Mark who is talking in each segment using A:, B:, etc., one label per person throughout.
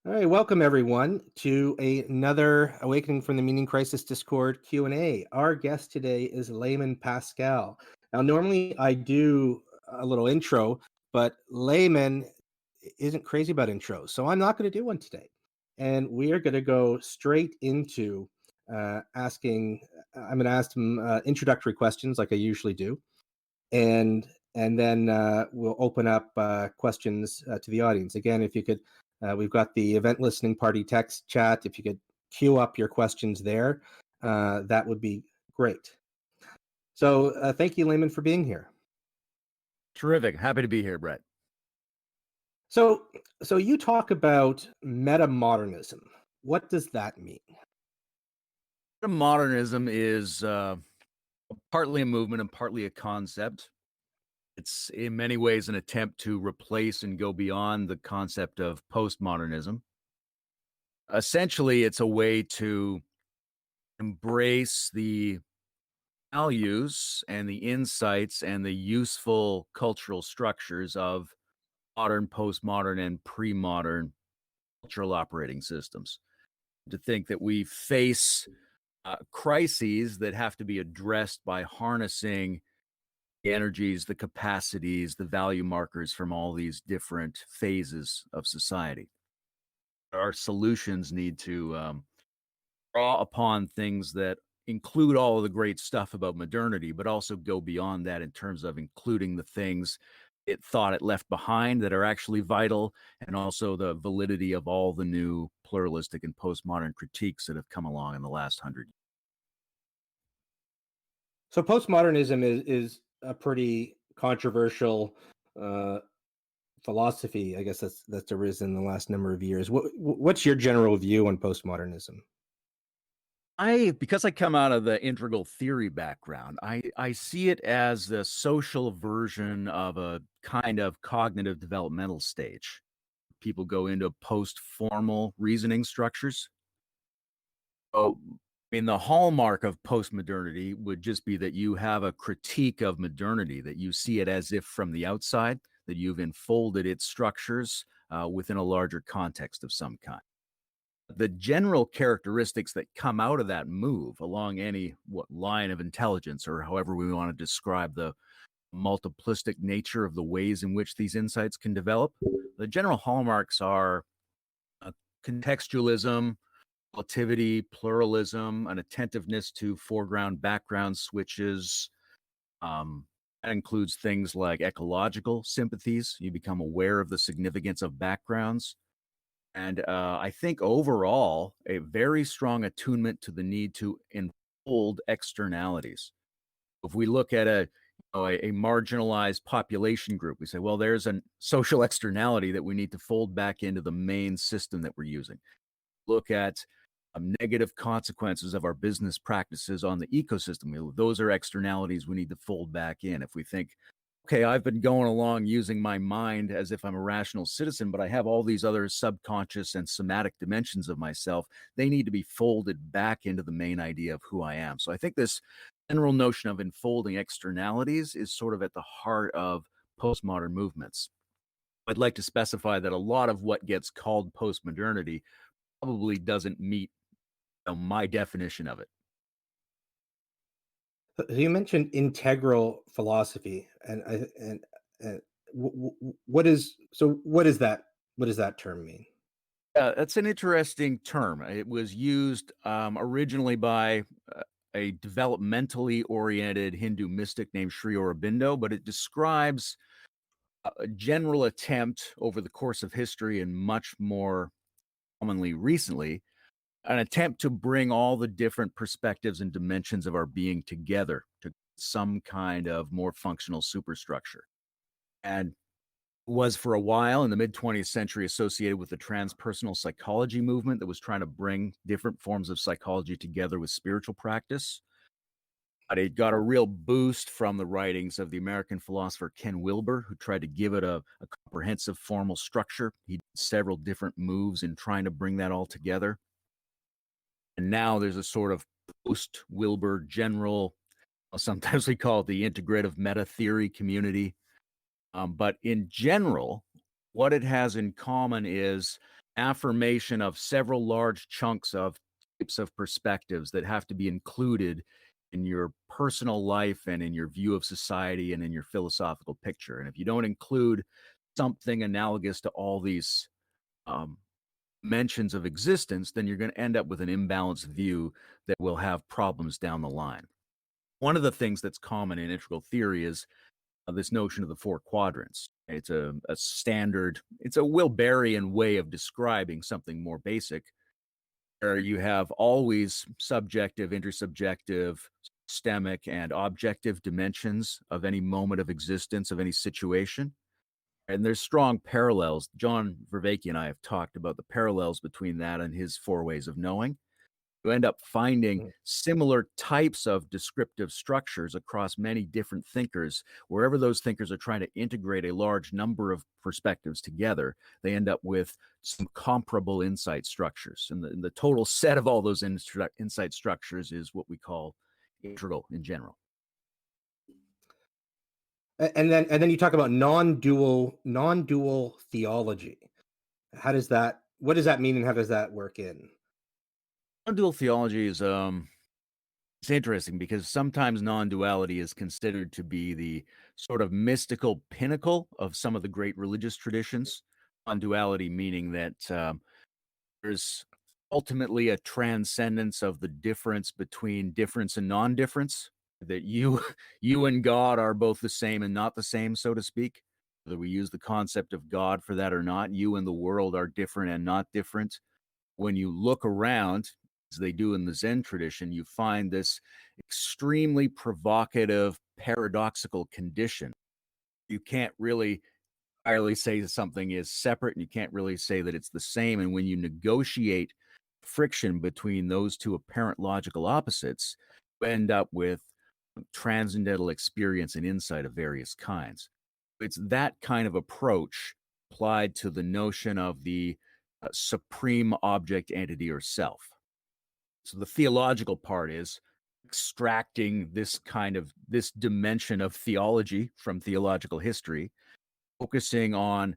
A: All right, welcome everyone to another Awakening from the Meaning Crisis Discord Q&A. Our guest today is Layman Pascal. Now, normally I do a little intro, but Layman isn't crazy about intros, so I'm not going to do one today. And we are going to go straight into asking. I'm going to ask him introductory questions like I usually do, and then we'll open up questions to the audience. Again, if you could. We've got the event listening party text chat. If you could queue up your questions there, that would be great. So thank you, Layman, for being here.
B: Terrific. Happy to be here, Brett.
A: So you talk about meta-modernism. What does that mean?
B: Modernism is partly a movement and partly a concept. It's in many ways an attempt to replace and go beyond the concept of postmodernism. Essentially, it's a way to embrace the values and the insights and the useful cultural structures of modern, postmodern, and pre-modern cultural operating systems. To think that we face crises that have to be addressed by harnessing the energies, the capacities, the value markers from all these different phases of society. Our solutions need to draw upon things that include all of the great stuff about modernity, but also go beyond that in terms of including the things it thought it left behind that are actually vital, and also the validity of all the new pluralistic and postmodern critiques that have come along in the last 100 years.
A: So postmodernism is a pretty controversial philosophy, I guess that's arisen in the last number of years. What's your general view on postmodernism?
B: Because I come out of the integral theory background, I see it as the social version of a kind of cognitive developmental stage. People go into post-formal reasoning structures. Oh, the hallmark of postmodernity would just be that you have a critique of modernity, that you see it as if from the outside, that you've enfolded its structures within a larger context of some kind. The general characteristics that come out of that move along any line of intelligence, or however we want to describe the multiplistic nature of the ways in which these insights can develop, the general hallmarks are contextualism, relativity, pluralism, an attentiveness to foreground background switches. That includes things like ecological sympathies. You become aware of the significance of backgrounds. And I think overall, a very strong attunement to the need to enfold externalities. If we look at a marginalized population group, we say, well, there's a social externality that we need to fold back into the main system that we're using. Look at negative consequences of our business practices on the ecosystem. Those are externalities we need to fold back in. If we think, okay, I've been going along using my mind as if I'm a rational citizen, but I have all these other subconscious and somatic dimensions of myself, they need to be folded back into the main idea of who I am. So I think this general notion of enfolding externalities is sort of at the heart of postmodern movements. I'd like to specify that a lot of what gets called postmodernity probably doesn't meet my definition of it.
A: You mentioned integral philosophy, and what is that? What does that term mean?
B: That's an interesting term. It was used originally by a developmentally oriented Hindu mystic named Sri Aurobindo, but it describes a general attempt over the course of history, and much more commonly recently, an attempt to bring all the different perspectives and dimensions of our being together to some kind of more functional superstructure. And was for a while in the mid-20th century associated with the transpersonal psychology movement that was trying to bring different forms of psychology together with spiritual practice. But it got a real boost from the writings of the American philosopher Ken Wilber, who tried to give it a comprehensive formal structure. He did several different moves in trying to bring that all together. And now there's a sort of post-Wilber general, sometimes we call it the integrative meta theory community. But in general, what it has in common is affirmation of several large chunks of types of perspectives that have to be included in your personal life and in your view of society and in your philosophical picture. And if you don't include something analogous to all these um, mentions of existence, then you're going to end up with an imbalanced view that will have problems down the line. One of the things that's common in integral theory is this notion of the four quadrants. It's a standard, it's a Wilberian way of describing something more basic, where you have always subjective, intersubjective, systemic, and objective dimensions of any moment of existence, of any situation. And there's strong parallels. John Vervaeke and I have talked about the parallels between that and his four ways of knowing. You end up finding
A: Mm.
B: similar types of descriptive structures across many different thinkers. Wherever those thinkers are trying to integrate a large number of perspectives together, they end up with some comparable insight structures. And the total set of all those insight structures is what we call integral in general.
A: And then you talk about non-dual theology. How does that what does that mean, and how does that work in?
B: Non-dual theology is it's interesting because sometimes non-duality is considered to be the sort of mystical pinnacle of some of the great religious traditions. Non-duality meaning that there's ultimately a transcendence of the difference between difference and non-difference. That you you and God are both the same and not the same, so to speak. Whether we use the concept of God for that or not, you and the world are different and not different. When you look around, as they do in the Zen tradition, you find this extremely provocative, paradoxical condition. You can't really entirely say that something is separate, and you can't really say that it's the same. And when you negotiate friction between those two apparent logical opposites, you end up with transcendental experience and insight of various kinds. It's that kind of approach applied to the notion of the supreme object, entity, or self. So the theological part is extracting this dimension of theology from theological history, focusing on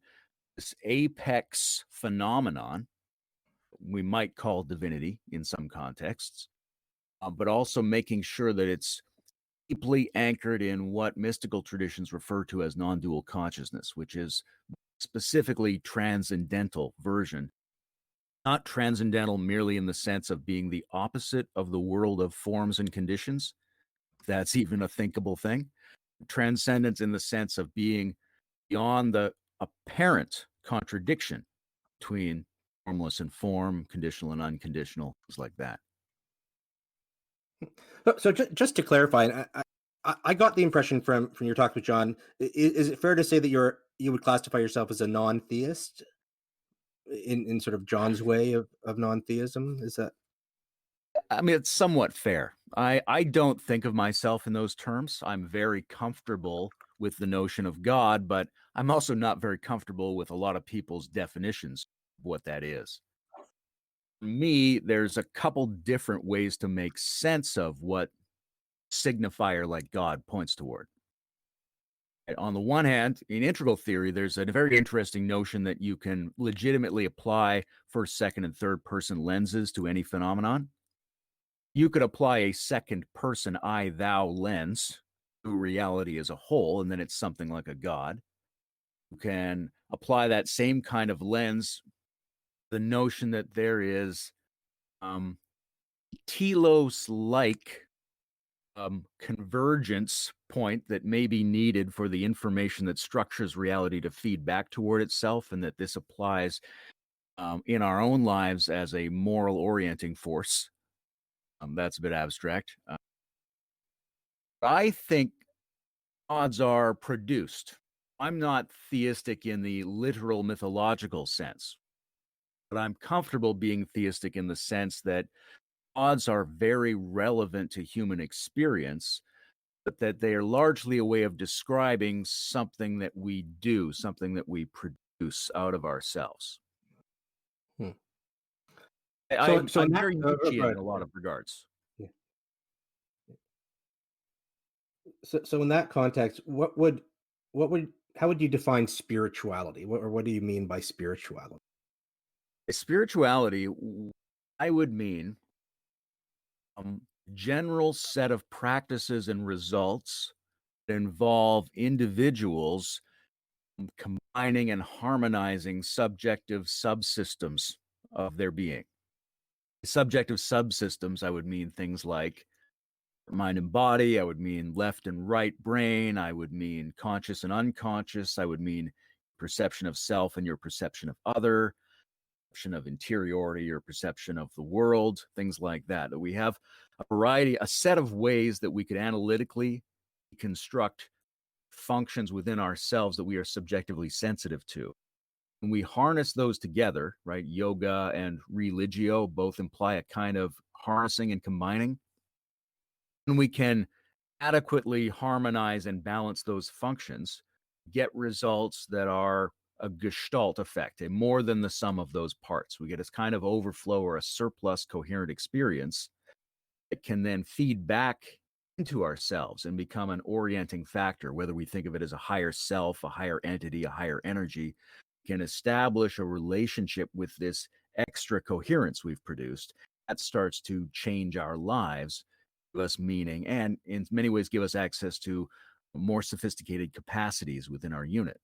B: this apex phenomenon we might call divinity in some contexts, but also making sure that it's deeply anchored in what mystical traditions refer to as non-dual consciousness, which is specifically transcendental version. Not transcendental merely in the sense of being the opposite of the world of forms and conditions, if that's even a thinkable thing. Transcendence in the sense of being beyond the apparent contradiction between formless and form, conditional and unconditional, things like that.
A: So just to clarify, and I got the impression from your talk with John, is it fair to say that you would classify yourself as a non-theist in sort of John's way of non-theism? Is that
B: I mean, it's somewhat fair. I don't think of myself in those terms. I'm very comfortable with the notion of God, but I'm also not very comfortable with a lot of people's definitions of what that is. For me, there's a couple different ways to make sense of what signifier like God points toward. On the one hand, in integral theory, there's a very interesting notion that you can legitimately apply first, second, and third person lenses to any phenomenon. You could apply a second person I thou lens to reality as a whole, and then it's something like a god. You can apply that same kind of lens, the notion that there is telos like convergence point that may be needed for the information that structures reality to feed back toward itself, and that this applies in our own lives as a moral orienting force. That's a bit abstract. I think gods are produced. I'm not theistic in the literal mythological sense, but I'm comfortable being theistic in the sense that gods are very relevant to human experience, but that they are largely a way of describing something that we do, something that we produce out of ourselves.
A: hmm. So in
B: I'm
A: that
B: very
A: go
B: Nietzschean in
A: ahead.
B: a lot of regards.
A: Yeah. So in that context, what would how would you define spirituality? What do you mean by spirituality?
B: Spirituality, I would mean general set of practices and results that involve individuals combining and harmonizing subjective subsystems of their being. Subjective subsystems, I would mean things like mind and body. I would mean left and right brain. I would mean conscious and unconscious. I would mean perception of self and your perception of other, perception of interiority, your perception of the world, things like that. That we have a variety, a set of ways that we could analytically construct functions within ourselves that we are subjectively sensitive to. When we harness those together, right? Yoga and religio both imply a kind of harnessing and combining. And we can adequately harmonize and balance those functions, get results that are a gestalt effect, a more than the sum of those parts. We get a kind of overflow or a surplus coherent experience that can then feed back into ourselves and become an orienting factor, whether we think of it as a higher self, a higher entity, a higher energy, can establish a relationship with this extra coherence we've produced. That starts to change our lives, give us meaning, and in many ways give us access to more sophisticated capacities within our unit.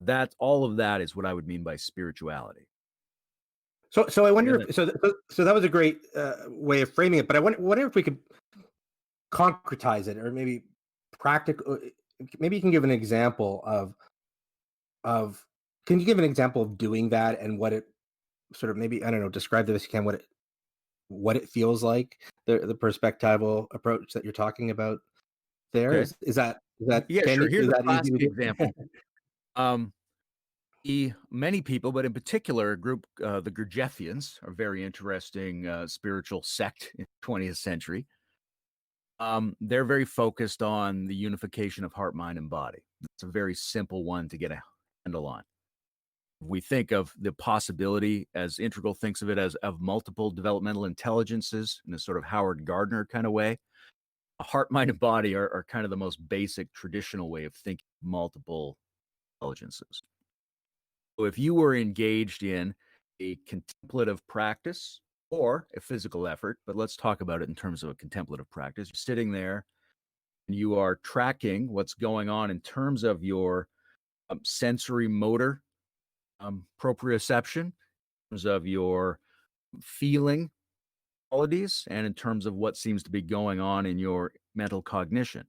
B: That all of that is what I would mean by spirituality.
A: So I wonder if so that was a great way of framing it, but I wonder if we could concretize it, or maybe practical. Maybe you can give an example of. Can you give an example of doing that and what it sort of, maybe, I don't know, describe this if you can, what it feels like, the perspectival approach that you're talking about there.
B: Okay.
A: Is that
B: Yeah,
A: can
B: sure.
A: you,
B: Here's
A: is
B: a
A: that easy
B: classic
A: to do?
B: example. Many people, but in particular, a group, the Gurdjieffians, are a very interesting spiritual sect in the 20th century. They're very focused on the unification of heart, mind, and body. It's a very simple one to get a handle on. We think of the possibility, as Integral thinks of it, as of multiple developmental intelligences in a sort of Howard Gardner kind of way. Heart, mind, and body are kind of the most basic traditional way of thinking of multiple intelligences. So if you were engaged in a contemplative practice or a physical effort, but let's talk about it in terms of a contemplative practice, you're sitting there and you are tracking what's going on in terms of your sensory motor proprioception, in terms of your feeling qualities, and in terms of what seems to be going on in your mental cognition.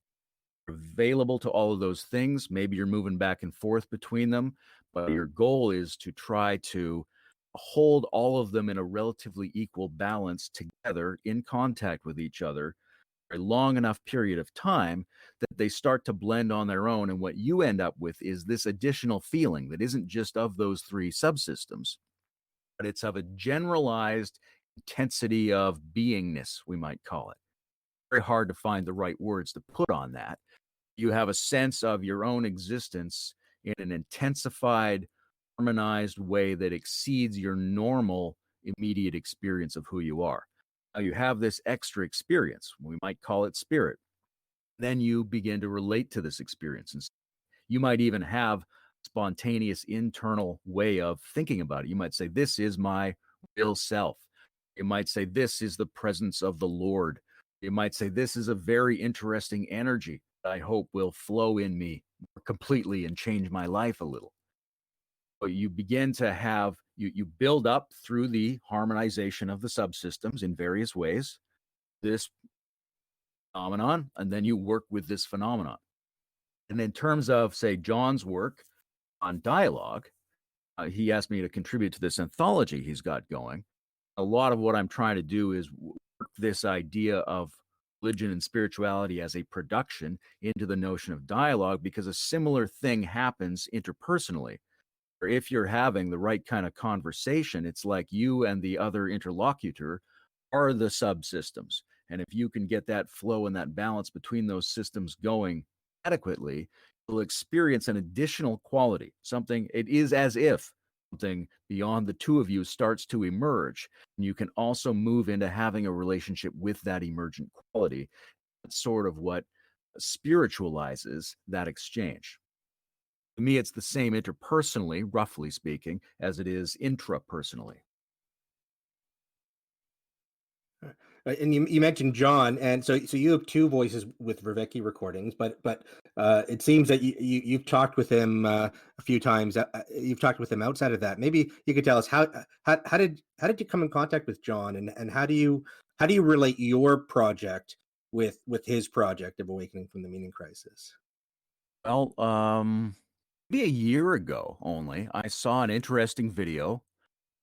B: Available to all of those things. Maybe you're moving back and forth between them, but your goal is to try to hold all of them in a relatively equal balance together in contact with each other for a long enough period of time that they start to blend on their own. And what you end up with is this additional feeling that isn't just of those three subsystems, but it's of a generalized intensity of beingness, we might call it. Very hard to find the right words to put on that. You have a sense of your own existence in an intensified, harmonized way that exceeds your normal immediate experience of who you are. Now you have this extra experience. We might call it spirit. Then you begin to relate to this experience. And you might even have spontaneous internal way of thinking about it. You might say, this is my real self. You might say, this is the presence of the Lord. You might say, this is a very interesting energy that I hope will flow in me completely and change my life a little. But you begin to have, you build up through the harmonization of the subsystems in various ways, this phenomenon, and then you work with this phenomenon. And in terms of, say, John's work on dialogue, he asked me to contribute to this anthology he's got going. A lot of what I'm trying to do is work this idea of religion and spirituality as a production into the notion of dialogue, because a similar thing happens interpersonally. Or if you're having the right kind of conversation, it's like you and the other interlocutor are the subsystems. And if you can get that flow and that balance between those systems going adequately, you'll experience an additional quality, something, it is as if something beyond the two of you starts to emerge. And you can also move into having a relationship with that emergent quality. That's sort of what spiritualizes that exchange. To me, it's the same interpersonally, roughly speaking, as it is intrapersonally.
A: And you mentioned John, and so you have two voices with Vervecki recordings, but it seems that you've talked with him a few times. You've talked with him outside of that. Maybe you could tell us how did you come in contact with John, and how do you relate your project with his project of Awakening from the Meaning Crisis?
B: Well, maybe a year ago only, I saw an interesting video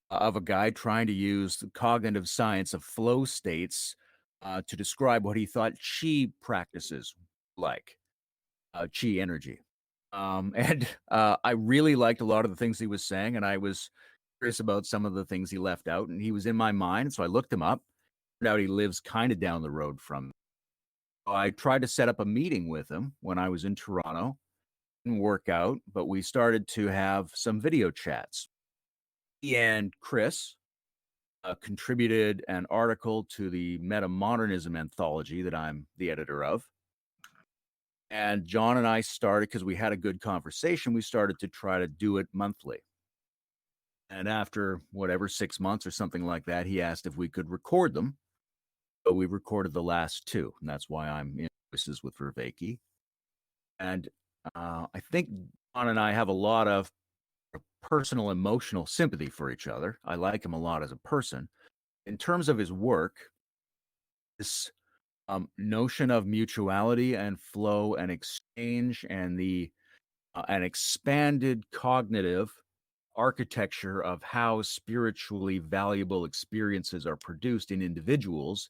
B: of a guy trying to use the cognitive science of flow states to describe what he thought chi practices like, chi energy. And I really liked a lot of the things he was saying, and I was curious about some of the things he left out, and he was in my mind, so I looked him up. Turned out he lives kind of down the road from me. I tried to set up a meeting with him when I was in Toronto. Didn't work out, but we started to have some video chats. He and Chris contributed an article to the Meta-Modernism anthology that I'm the editor of. And John and I started, because we had a good conversation, we started to try to do it monthly. And after whatever, 6 months or something like that, he asked if we could record them. But we recorded the last two, and that's why I'm in Voices with Vervecki. And I think John and I have a lot of personal emotional sympathy for each other. I like him a lot as a person. In terms of his work, this notion of mutuality and flow and exchange and the an expanded cognitive architecture of how spiritually valuable experiences are produced in individuals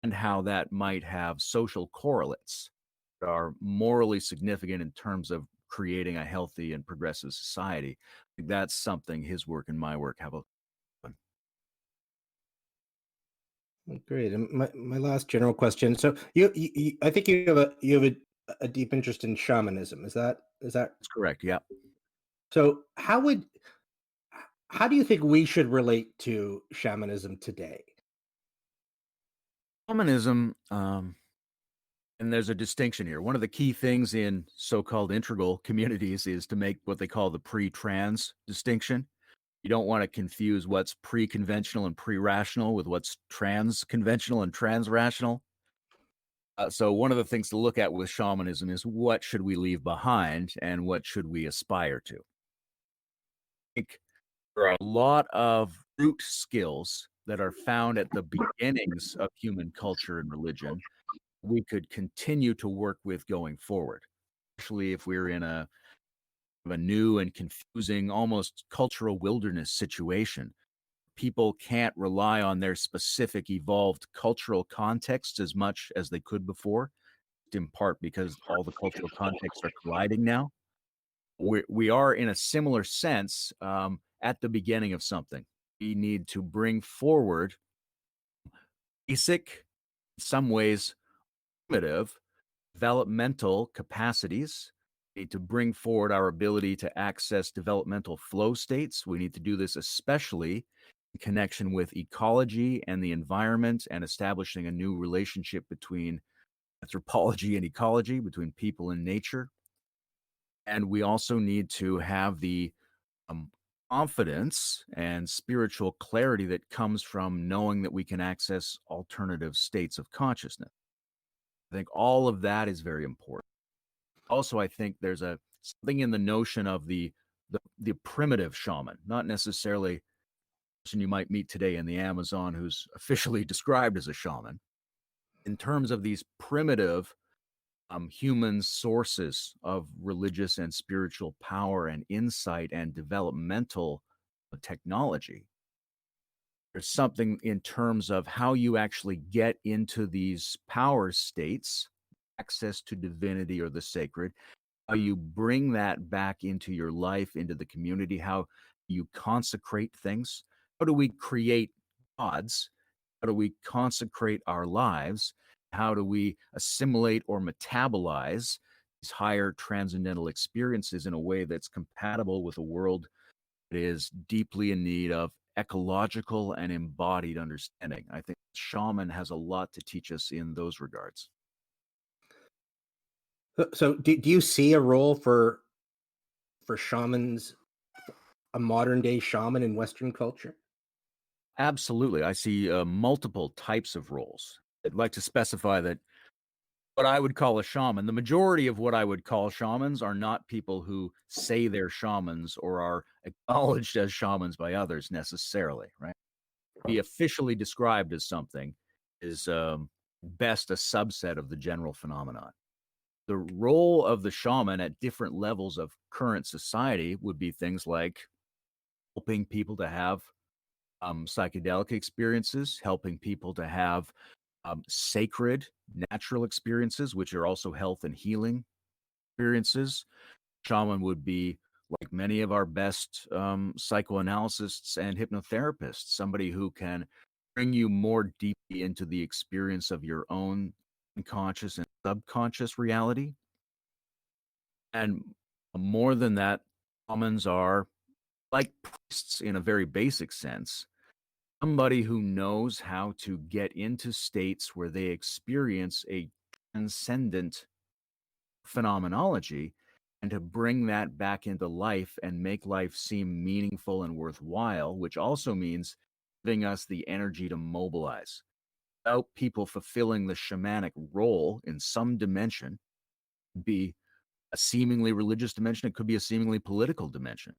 B: and how that might have social correlates that are morally significant in terms of creating a healthy and progressive society. I think that's something his work and my work have a.
A: Great. And my last general question. So I think you have a deep interest in shamanism. Is that
B: That's correct. Yeah.
A: so? How do you think we should relate to shamanism today?
B: Shamanism, and there's a distinction here. One of the key things in so-called integral communities is to make what they call the pre-trans distinction. You don't want to confuse what's pre-conventional and pre-rational with what's trans-conventional and trans-rational. So one of the things to look at with shamanism is what should we leave behind and what should we aspire to. I think there are a lot of root skills that are found at the beginnings of human culture and religion we could continue to work with going forward, especially if we're in a new and confusing, almost cultural wilderness situation. People can't rely on their specific evolved cultural contexts as much as they could before, in part because all the cultural contexts are colliding now. We are, in a similar sense, at the beginning of something. We need to bring forward basic, in some ways, primitive developmental capacities. We need to bring forward our ability to access developmental flow states. We need to do this especially in connection with ecology and the environment and establishing a new relationship between anthropology and ecology, between people and nature. And we also need to have the um, confidence and spiritual clarity that comes from knowing that we can access alternative states of consciousness. I think all of that is very important. Also, I think there's something in the notion of the primitive shaman, not necessarily a person you might meet today in the Amazon who's officially described as a shaman. In terms of these primitive human sources of religious and spiritual power and insight and developmental technology, there's something in terms of how you actually get into these power states, access to divinity or the sacred, how you bring that back into your life, into the community, how you consecrate things. How do we create gods? How do we consecrate our lives? How do we assimilate or metabolize these higher transcendental experiences in a way that's compatible with a world that is deeply in need of ecological and embodied understanding? I think shaman has a lot to teach us in those regards.
A: So do you see a role for shamans, a modern day shaman in Western culture?
B: Absolutely. I see multiple types of roles. I'd like to specify that what I would call a shaman, the majority of what I would call shamans are not people who say they're shamans or are acknowledged as shamans by others necessarily, right? Be officially described as something is best a subset of the general phenomenon. The role of the shaman at different levels of current society would be things like helping people to have psychedelic experiences, helping people to have sacred natural experiences, which are also health and healing experiences. Shaman would be like many of our best psychoanalysts and hypnotherapists, somebody who can bring you more deeply into the experience of your own unconscious and subconscious reality. And more than that, shamans are like priests in a very basic sense, somebody who knows how to get into states where they experience a transcendent phenomenology and to bring that back into life and make life seem meaningful and worthwhile, which also means giving us the energy to mobilize. Without people fulfilling the shamanic role in some dimension, be a seemingly religious dimension, it could be a seemingly political dimension.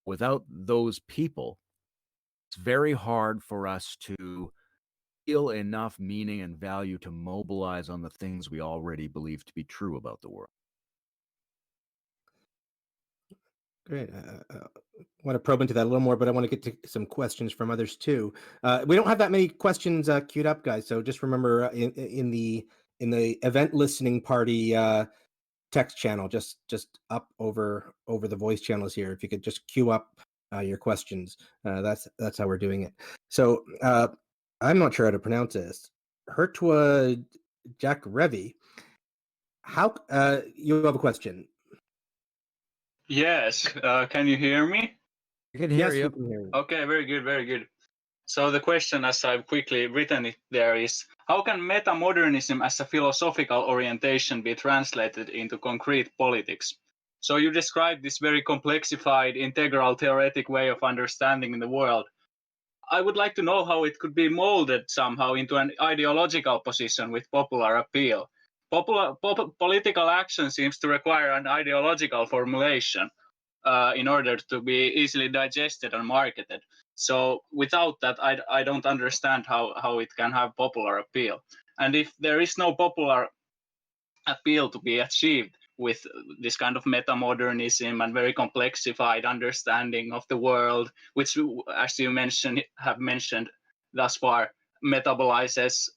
B: Without those people, it's very hard for us to feel enough meaning and value to mobilize on the things we already believe to be true about the world.
A: Great. Want to probe into that a little more, but I want to get to some questions from others too. We don't have that many questions queued up, guys. So just remember in the event listening party text channel, just up over the voice channels here. If you could just queue up your questions, that's how we're doing it. So I'm not sure how to pronounce this. Hertwa Jack Revi. How you have a question?
C: Yes, can you hear me?
B: I can hear
A: Yes,
B: you.
A: we can hear you.
C: Okay, very good, very good. So the question, as I've quickly written it there, is how can metamodernism as a philosophical orientation be translated into concrete politics? So you described this very complexified, integral, theoretic way of understanding the world. I would like to know how it could be molded somehow into an ideological position with popular appeal. Political action seems to require an ideological formulation in order to be easily digested and marketed. So without that, I don't understand how it can have popular appeal. And if there is no popular appeal to be achieved with this kind of metamodernism and very complexified understanding of the world, which, as you have mentioned thus far, metabolizes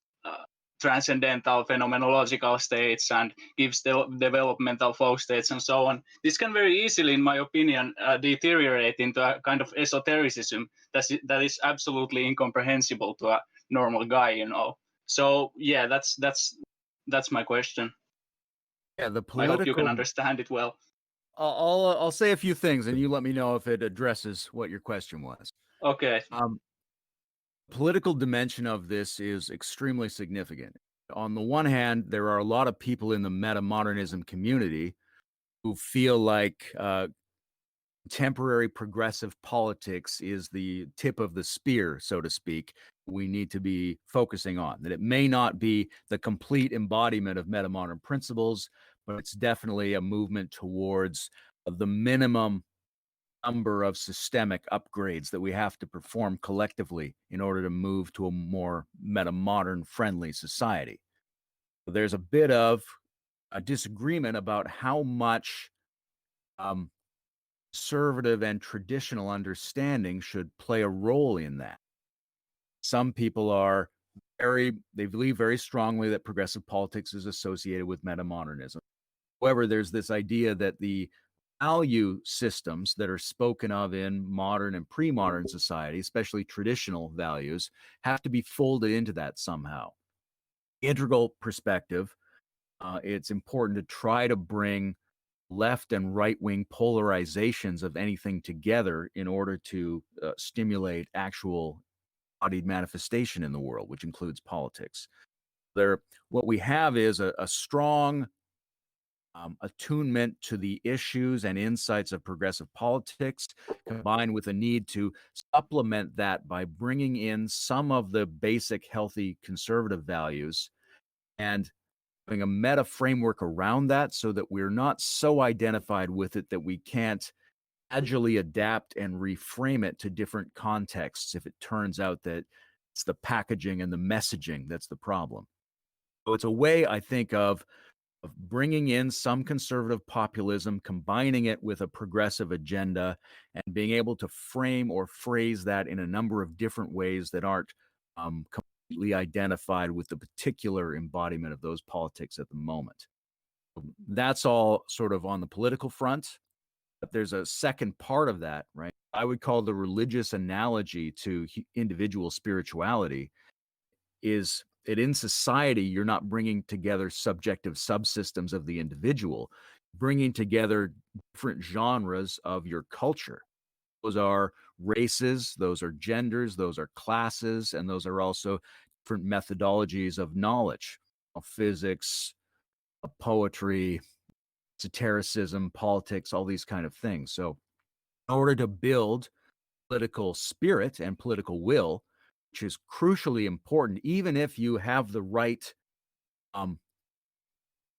C: transcendental phenomenological states and gives the developmental flow states and so on. This can very easily, in my opinion, deteriorate into a kind of esotericism that is absolutely incomprehensible to a normal guy, you know. So yeah, that's my question.
B: Yeah, the
C: I hope you can
B: political.
C: understand it well.
B: I'll say a few things, and you let me know if it addresses what your question was.
C: Okay.
B: Political dimension of this is extremely significant. On the one hand, there are a lot of people in the metamodernism community who feel like contemporary progressive politics is the tip of the spear, so to speak, we need to be focusing on. That it may not be the complete embodiment of metamodern principles, but it's definitely a movement towards the minimum number of systemic upgrades that we have to perform collectively in order to move to a more metamodern friendly society. So there's a bit of a disagreement about how much conservative and traditional understanding should play a role in that. Some people are they believe very strongly that progressive politics is associated with metamodernism. However, there's this idea that the value systems that are spoken of in modern and pre-modern society, especially traditional values, have to be folded into that somehow. Integral perspective, it's important to try to bring left and right-wing polarizations of anything together in order to stimulate actual embodied manifestation in the world, which includes politics. What we have is a strong attunement to the issues and insights of progressive politics, combined with a need to supplement that by bringing in some of the basic healthy conservative values and having a meta framework around that so that we're not so identified with it that we can't agilely adapt and reframe it to different contexts if it turns out that it's the packaging and the messaging that's the problem. So it's a way, I think, of bringing in some conservative populism, combining it with a progressive agenda, and being able to frame or phrase that in a number of different ways that aren't completely identified with the particular embodiment of those politics at the moment. That's all sort of on the political front. But there's a second part of that, right? I would call the religious analogy to individual spirituality is that in society, you're not bringing together subjective subsystems of the individual, bringing together different genres of your culture. Those are races, those are genders, those are classes, and those are also different methodologies of knowledge, physics, poetry, esotericism, politics, all these kind of things. So in order to build political spirit and political will, which is crucially important, even if you have the right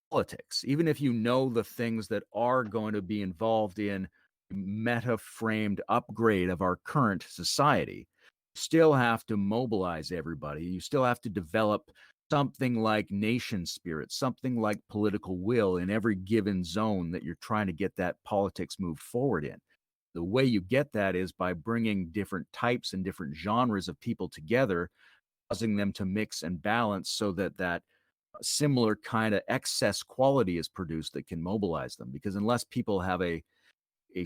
B: politics, even if you know the things that are going to be involved in meta-framed upgrade of our current society, you still have to mobilize everybody. You still have to develop something like nation spirit, something like political will in every given zone that you're trying to get that politics moved forward in. The way you get that is by bringing different types and different genres of people together, causing them to mix and balance so that that similar kind of excess quality is produced that can mobilize them. Because unless people have a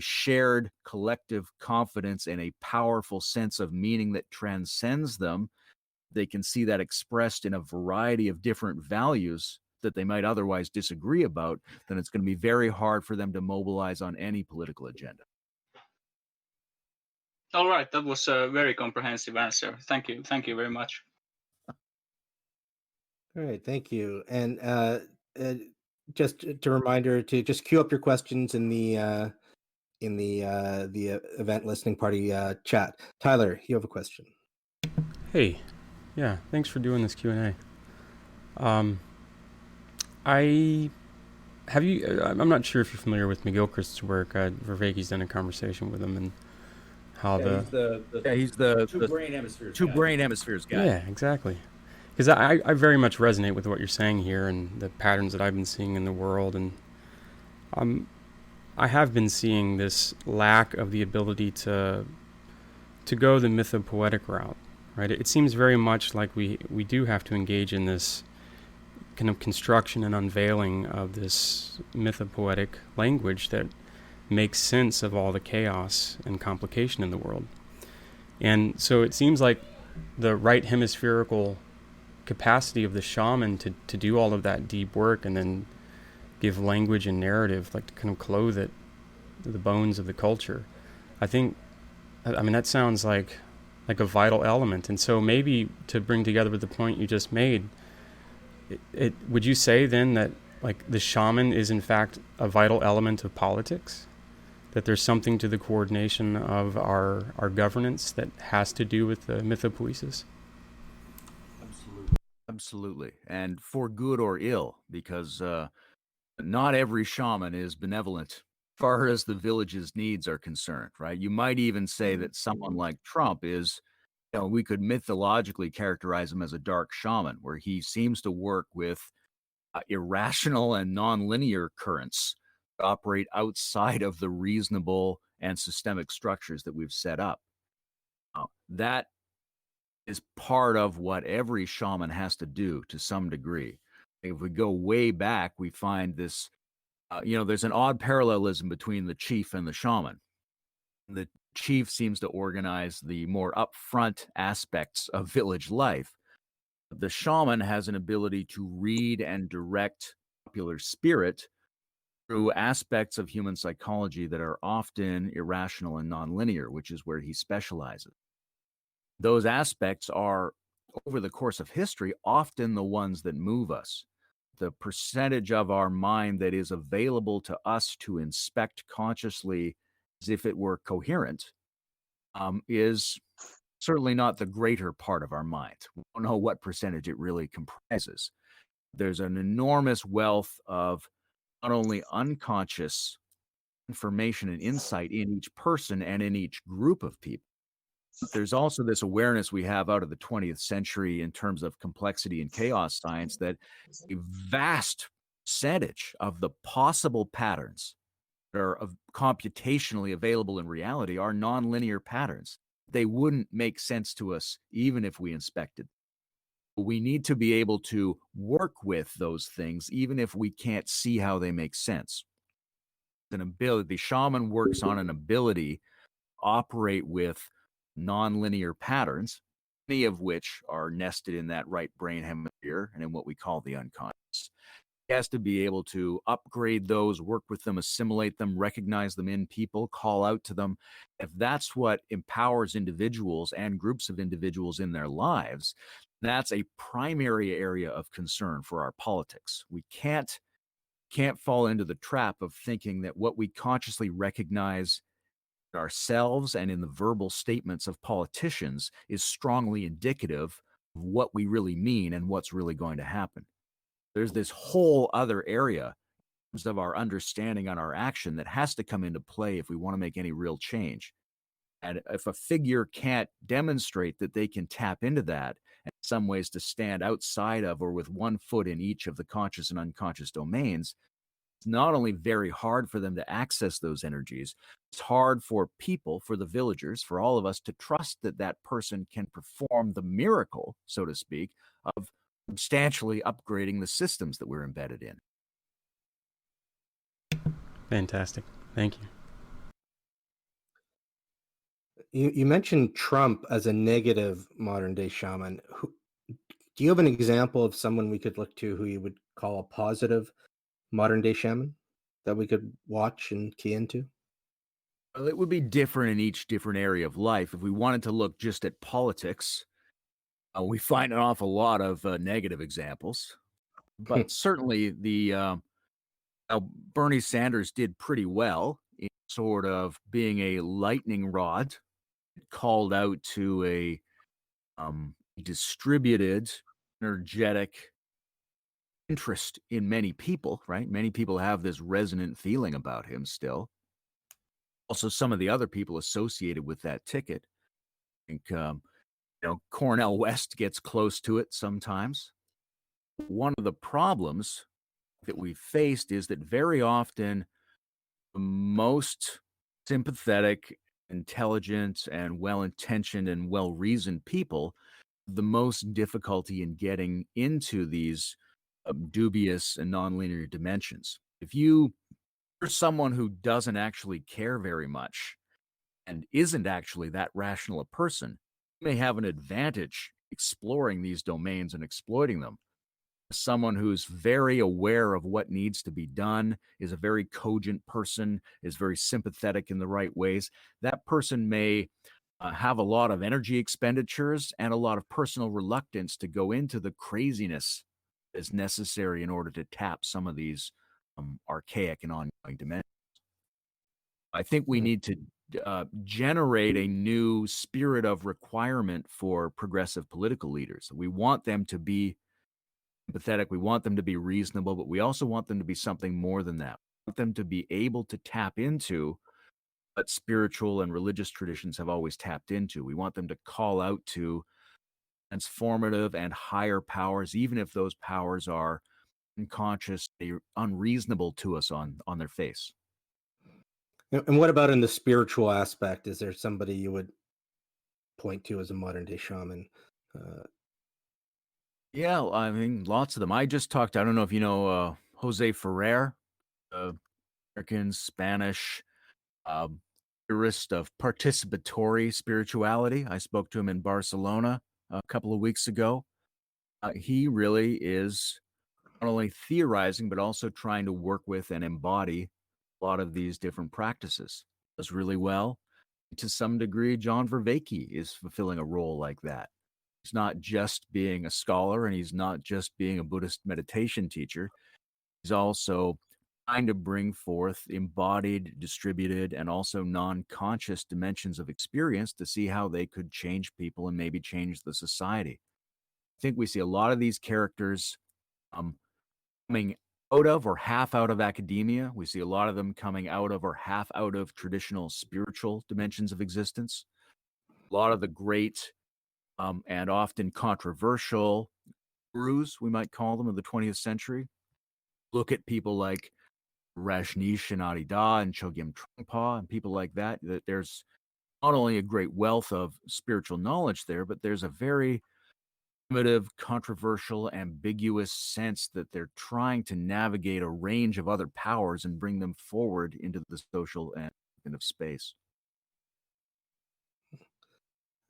B: shared collective confidence and a powerful sense of meaning that transcends them, they can see that expressed in a variety of different values that they might otherwise disagree about, then it's going to be very hard for them to mobilize on any political agenda.
C: All right, that was a very comprehensive answer. Thank you. Thank you very much.
A: All right, thank you. And just a reminder to just queue up your questions in the event listening party chat. Tyler, you have a question.
D: Hey, yeah, thanks for doing this Q&A. I'm not sure if you're familiar with McGilchrist's work. Vervaeke's done a conversation with him and how
B: he's the two brain hemispheres guy.
D: Yeah, exactly. Because I very much resonate with what you're saying here and the patterns that I've been seeing in the world, and I have been seeing this lack of the ability to go the mythopoetic route, right? It seems very much like we do have to engage in this kind of construction and unveiling of this mythopoetic language that makes sense of all the chaos and complication in the world. And so it seems like the right hemispherical capacity of the shaman to do all of that deep work and then give language and narrative, like to kind of clothe it to the bones of the culture. I mean that sounds like a vital element. And so maybe to bring together with the point you just made, would you say then that like the shaman is in fact a vital element of politics? That there's something to the coordination of our governance that has to do with the mythopoesis?
B: Absolutely. And for good or ill, because not every shaman is benevolent as far as the village's needs are concerned, right? You might even say that someone like Trump is, we could mythologically characterize him as a dark shaman, where he seems to work with irrational and nonlinear currents that operate outside of the reasonable and systemic structures that we've set up. That is part of what every shaman has to do to some degree. If we go way back, we find this, there's an odd parallelism between the chief and the shaman. The chief seems to organize the more upfront aspects of village life. The shaman has an ability to read and direct popular spirit through aspects of human psychology that are often irrational and nonlinear, which is where he specializes. Those aspects are, over the course of history, often the ones that move us. the percentage of our mind that is available to us to inspect consciously as if it were coherent, is certainly not the greater part of our mind. We don't know what percentage it really comprises. There's an enormous wealth of not only unconscious information and insight in each person and in each group of people. There's also this awareness we have out of the 20th century in terms of complexity and chaos science that a vast percentage of the possible patterns that are computationally available in reality are nonlinear patterns. They wouldn't make sense to us even if we inspected. We need to be able to work with those things even if we can't see how they make sense. An ability, the shaman works on an ability to operate with nonlinear patterns, many of which are nested in that right brain hemisphere and in what we call the unconscious. He has to be able to upgrade those, work with them, assimilate them, recognize them in people, call out to them. If that's what empowers individuals and groups of individuals in their lives, that's a primary area of concern for our politics. We can't fall into the trap of thinking that what we consciously recognize ourselves and in the verbal statements of politicians is strongly indicative of what we really mean and what's really going to happen. There's this whole other area of our understanding and our action that has to come into play if we want to make any real change. And if a figure can't demonstrate that they can tap into that, and in some ways to stand outside of or with one foot in each of the conscious and unconscious domains, it's not only very hard for them to access those energies, it's hard for people, for the villagers, for all of us to trust that that person can perform the miracle, so to speak, of substantially upgrading the systems that we're embedded in.
D: Fantastic. Thank you.
A: You mentioned Trump as a negative modern day shaman. Do you have an example of someone we could look to who you would call a positive modern day shaman that we could watch and key into?
B: Well, it would be different in each different area of life. If we wanted to look just at politics, we find an awful lot of negative examples. But certainly Bernie Sanders did pretty well in sort of being a lightning rod. It called out to a distributed, energetic interest in many people, right? Many people have this resonant feeling about him still. Also, some of the other people associated with that ticket. I think, Cornel West gets close to it sometimes. One of the problems that we faced is that very often the most sympathetic, intelligent, and well-intentioned and well-reasoned people have the most difficulty in getting into these dubious and nonlinear dimensions. If you're someone who doesn't actually care very much and isn't actually that rational a person, you may have an advantage exploring these domains and exploiting them. Someone who's very aware of what needs to be done, is a very cogent person, is very sympathetic in the right ways, that person may have a lot of energy expenditures and a lot of personal reluctance to go into the craziness that's necessary in order to tap some of these archaic and ongoing dimensions. I think we need to generate a new spirit of requirement for progressive political leaders. We want them to be empathetic, we want them to be reasonable, but we also want them to be something more than that. We want them to be able to tap into what spiritual and religious traditions have always tapped into. We want them to call out to transformative and higher powers, even if those powers are unconscious, they're unreasonable to us on their face.
A: And what about in the spiritual aspect? Is there somebody you would point to as a modern day shaman?
B: Yeah, I mean, lots of them. I just talked, I don't know if you know Jose Ferrer, American, Spanish, theorist of participatory spirituality. I spoke to him in Barcelona a couple of weeks ago. He really is not only theorizing, but also trying to work with and embody a lot of these different practices. Does really well. To some degree, John Vervaeke is fulfilling a role like that. He's not just being a scholar, and he's not just being a Buddhist meditation teacher. He's also trying to bring forth embodied, distributed, and also non-conscious dimensions of experience to see how they could change people and maybe change the society. I think we see a lot of these characters coming out of or half out of academia. We see a lot of them coming out of or half out of traditional spiritual dimensions of existence. A lot of the great and often controversial gurus, we might call them, of the 20th century. Look at people like Rajneesh Narida and Chogyam Trungpa and people like that. That there's not only a great wealth of spiritual knowledge there, but there's a very primitive, controversial, ambiguous sense that they're trying to navigate a range of other powers and bring them forward into the social and kind of space.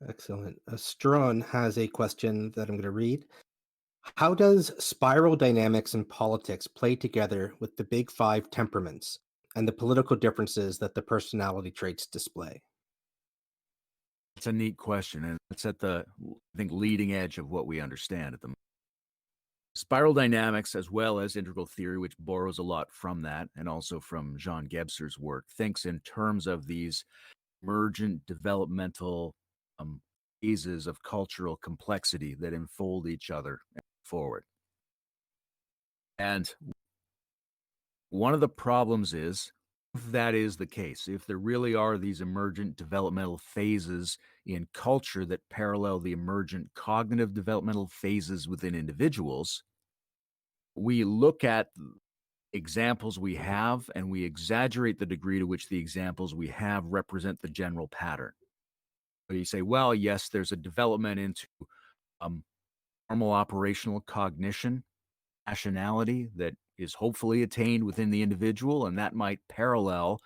A: Excellent. Strawn has a question that I'm going to read. How does spiral dynamics in politics play together with the big five temperaments and the political differences that the personality traits display?
B: It's a neat question, and it's at the, I think, leading edge of what we understand at the moment. Spiral dynamics, as well as integral theory, which borrows a lot from that, and also from Jean Gebser's work, thinks in terms of these emergent developmental phases of cultural complexity that enfold each other forward. And one of the problems is, if that is the case, if there really are these emergent developmental phases in culture that parallel the emergent cognitive developmental phases within individuals, we look at examples we have and we exaggerate the degree to which the examples we have represent the general pattern. So you say, well, yes, there's a development into normal operational cognition, rationality that is hopefully attained within the individual, and that might parallel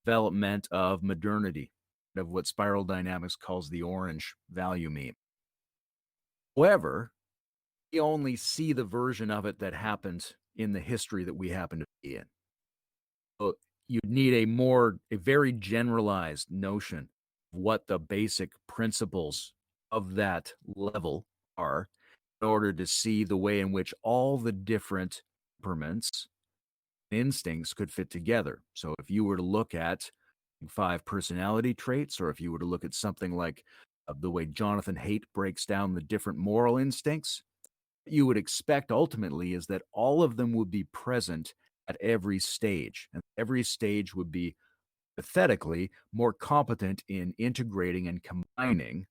B: development of modernity, of what spiral dynamics calls the orange value meme. However, we only see the version of it that happened in the history that we happen to be in. So you'd need a very generalized notion of what the basic principles of that level are in order to see the way in which all the different temperaments and instincts could fit together. So if you were to look at 5 personality traits, or if you were to look at something like the way Jonathan Haidt breaks down the different moral instincts, what you would expect ultimately is that all of them would be present at every stage, and every stage would be pathetically more competent in integrating and combining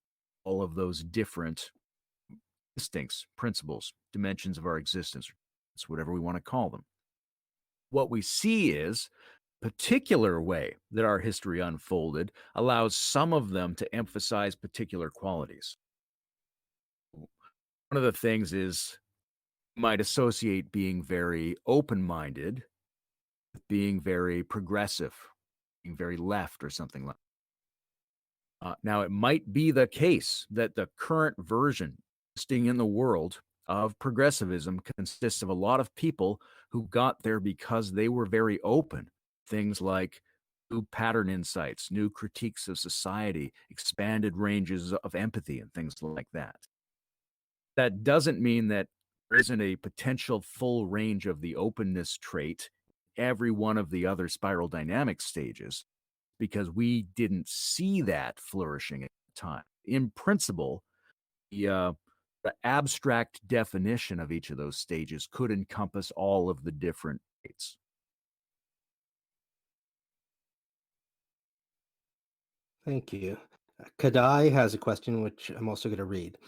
B: all of those different instincts, principles, dimensions of our existence, it's whatever we want to call them. What we see is particular way that our history unfolded allows some of them to emphasize particular qualities. One of the things is you might associate being very open-minded with being very progressive, being very left or something like that. Now, it might be the case that the current version existing in the world of progressivism consists of a lot of people who got there because they were very open. Things like new pattern insights, new critiques of society, expanded ranges of empathy, and things like that. That doesn't mean that there isn't a potential full range of the openness trait in every one of the other spiral dynamic stages, because we didn't see that flourishing at the time. In principle, the abstract definition of each of those stages could encompass all of the different traits.
A: Thank you. Kadai has a question, which I'm also going to read.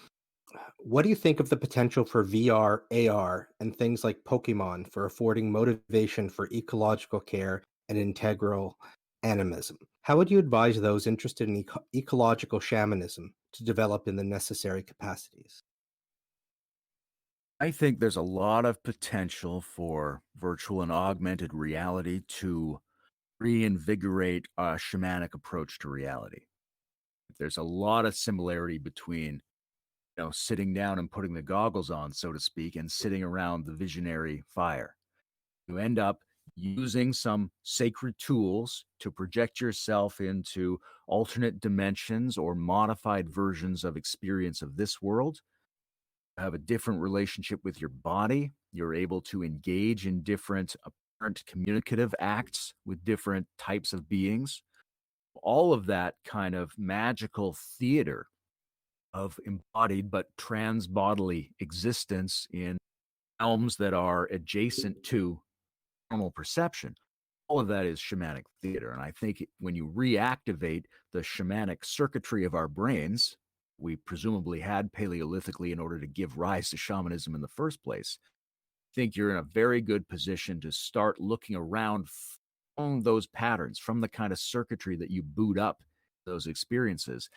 A: What do you think of the potential for VR, AR, and things like Pokemon for affording motivation for ecological care and integral animism? How would you advise those interested in ecological shamanism to develop in the necessary capacities?
B: I think there's a lot of potential for virtual and augmented reality to reinvigorate a shamanic approach to reality. There's a lot of similarity between, sitting down and putting the goggles on, so to speak, and sitting around the visionary fire. You end up using some sacred tools to project yourself into alternate dimensions or modified versions of experience of this world. You have a different relationship with your body. You're able to engage in different apparent communicative acts with different types of beings. All of that kind of magical theater of embodied but trans-bodily existence in realms that are adjacent to normal perception. All of that is shamanic theater. And I think when you reactivate the shamanic circuitry of our brains, we presumably had Paleolithically in order to give rise to shamanism in the first place, I think you're in a very good position to start looking around from those patterns, from the kind of circuitry that you boot up those experiences,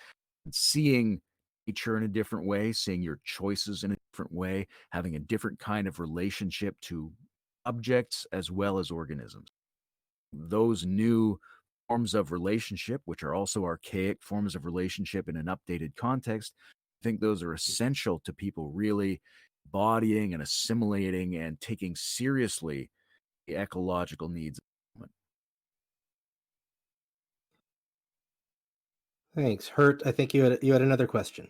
B: and seeing nature in a different way, seeing your choices in a different way, having a different kind of relationship to objects as well as organisms. Those new forms of relationship, which are also archaic forms of relationship in an updated context, I think those are essential to people really embodying and assimilating and taking seriously the ecological needs of the moment.
A: Thanks. Hurt, I think you had another question.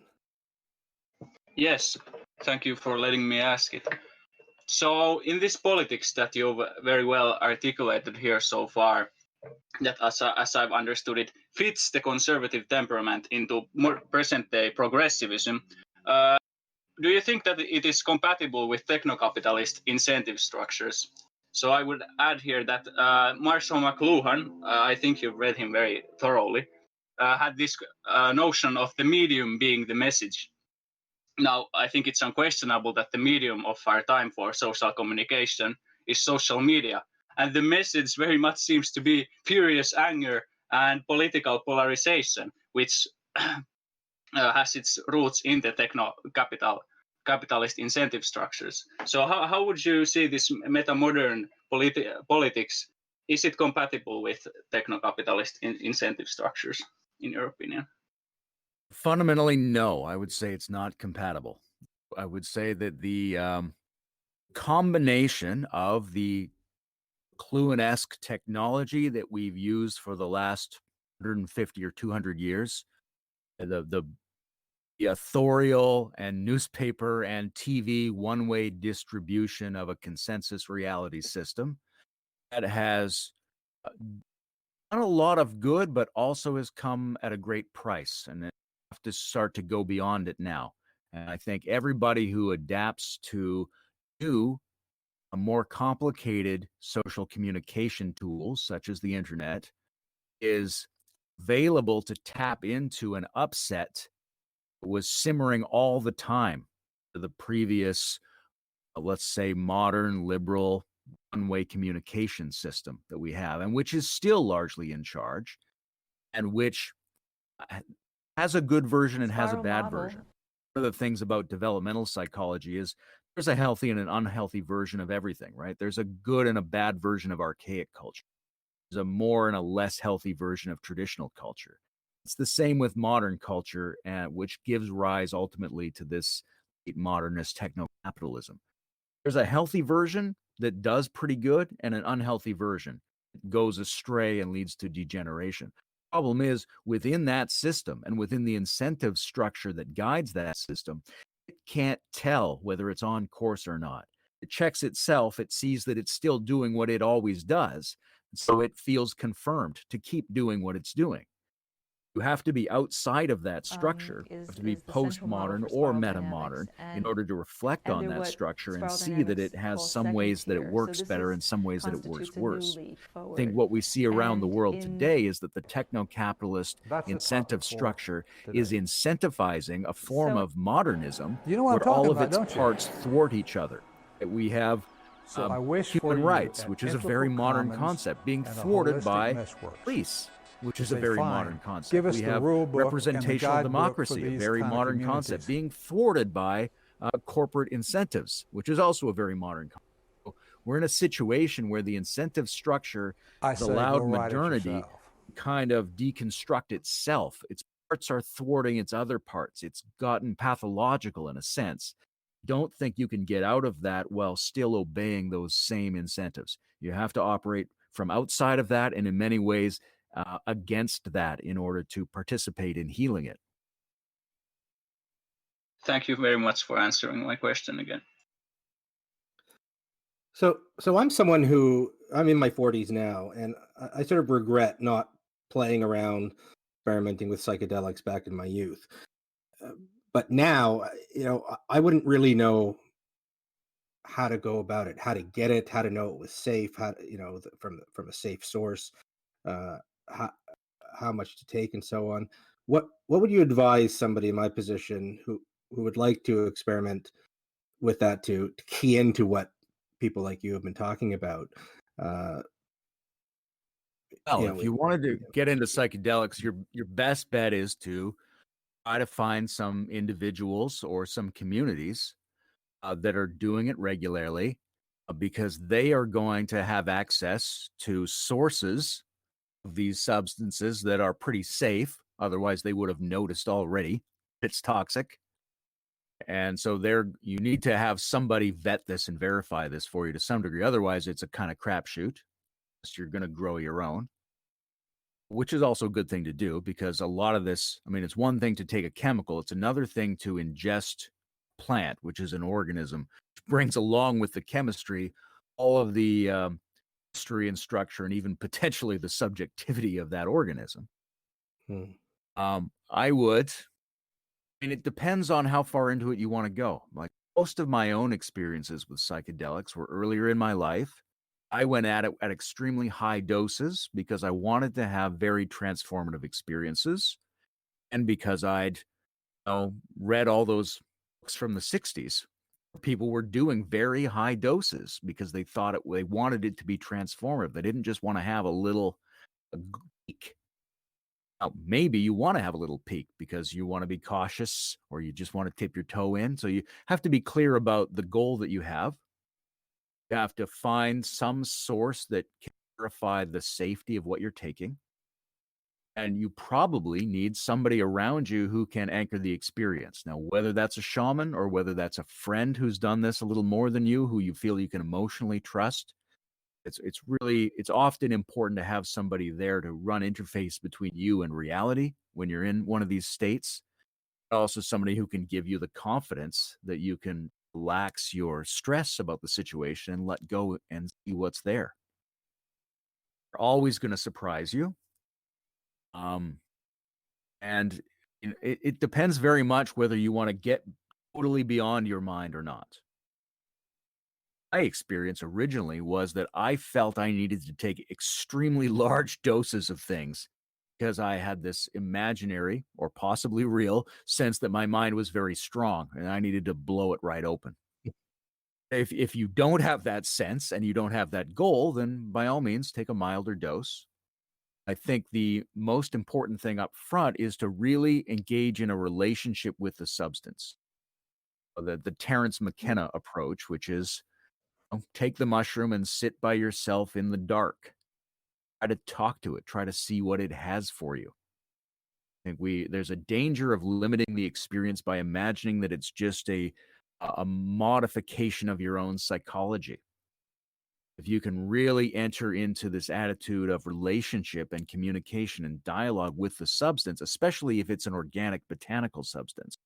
C: Yes, thank you for letting me ask it. So in this politics that you've very well articulated here so far, that as I've understood it, fits the conservative temperament into more present-day progressivism, do you think that it is compatible with techno-capitalist incentive structures? So I would add here that Marshall McLuhan, I think you've read him very thoroughly, had this notion of the medium being the message. Now, I think it's unquestionable that the medium of our time for social communication is social media. And the message very much seems to be furious anger and political polarization, which has its roots in the capitalist incentive structures. So how would you see this meta-modern politics? Is it compatible with techno-capitalist incentive structures, in your opinion?
B: Fundamentally, no. I would say it's not compatible. I would say that the combination of the Cluan-esque technology that we've used for the last 150 or 200 years, the authorial and newspaper and TV one-way distribution of a consensus reality system that has done a lot of good, but also has come at a great price, and have to start to go beyond it now. And I think everybody who adapts to new, more complicated social communication tools, such as the internet, is available to tap into an upset that was simmering all the time to the previous, let's say, modern, liberal, one-way communication system that we have, and which is still largely in charge, and which has a good version and has a bad version. One of the things about developmental psychology is there's a healthy and an unhealthy version of everything, right? There's a good and a bad version of archaic culture. There's a more and a less healthy version of traditional culture. It's the same with modern culture, which gives rise ultimately to this modernist techno-capitalism. There's a healthy version that does pretty good and an unhealthy version that goes astray and leads to degeneration. Problem is, within that system and within the incentive structure that guides that system, it can't tell whether it's on course or not. It checks itself, it sees that it's still doing what it always does, so it feels confirmed to keep doing what it's doing. You have to be outside of that structure. You have to be postmodern or meta-modern in order to reflect on that structure and see that it has some ways that it works better and some ways that it works worse. I think what we see around the world today is that the techno-capitalist incentive structure is incentivizing a form of modernism where all of its parts thwart each other. We have human rights, which is a very modern concept, being thwarted by police, which is a very modern concept. We have representational democracy, a very modern concept, being thwarted by corporate incentives, which is also a very modern concept. So we're in a situation where the incentive structure has allowed modernity to kind of deconstruct itself. Its parts are thwarting its other parts. It's gotten pathological in a sense, don't think you can get out of that while still obeying those same incentives. You have to operate from outside of that and in many ways against that in order to participate in healing it.
C: Thank you very much for answering my question again.
A: So I'm someone who, I'm in my 40s now, and I sort of regret not playing around, experimenting with psychedelics back in my youth. But now, I wouldn't really know how to go about it, how to get it, how to know it was safe, how to, from a safe source, uh, how how much to take, and so on. What would you advise somebody in my position who would like to experiment with that to key into what people like you have been talking about? Uh,
B: Well, if you wanted to get into psychedelics, your best bet is to try to find some individuals or some communities that are doing it regularly, because they are going to have access to sources of these substances that are pretty safe. Otherwise, they would have noticed already it's toxic. And so you need to have somebody vet this and verify this for you to some degree. Otherwise, it's a kind of crapshoot. You're going to grow your own, which is also a good thing to do, because a lot of this, I mean, it's one thing to take a chemical. It's another thing to ingest plant, which is an organism, which brings along with the chemistry all of the history and structure and even potentially the subjectivity of that organism. I would, and it depends on how far into it you want to go. Like most of my own experiences with psychedelics were earlier in my life. I went at it at extremely high doses because I wanted to have very transformative experiences, and because I'd read all those books from the 60s. People were doing very high doses because they thought they wanted it to be transformative. They didn't just want to have a little peak. Now, maybe you want to have a little peak because you want to be cautious or you just want to tip your toe in. So you have to be clear about the goal that you have. You have to find some source that can verify the safety of what you're taking. And you probably need somebody around you who can anchor the experience. Now, whether that's a shaman or whether that's a friend who's done this a little more than you, who you feel you can emotionally trust, it's often important to have somebody there to run interface between you and reality when you're in one of these states. Also somebody who can give you the confidence that you can relax your stress about the situation and let go and see what's there. They're always going to surprise you. And it depends very much whether you want to get totally beyond your mind or not. My experience originally was that I felt I needed to take extremely large doses of things because I had this imaginary or possibly real sense that my mind was very strong and I needed to blow it right open. If you don't have that sense and you don't have that goal, then by all means, take a milder dose. I think the most important thing up front is to really engage in a relationship with the substance. The Terence McKenna approach, which is take the mushroom and sit by yourself in the dark. Try to talk to it. Try to see what it has for you. I think there's a danger of limiting the experience by imagining that it's just a modification of your own psychology. If you can really enter into this attitude of relationship and communication and dialogue with the substance, especially if it's an organic botanical substance,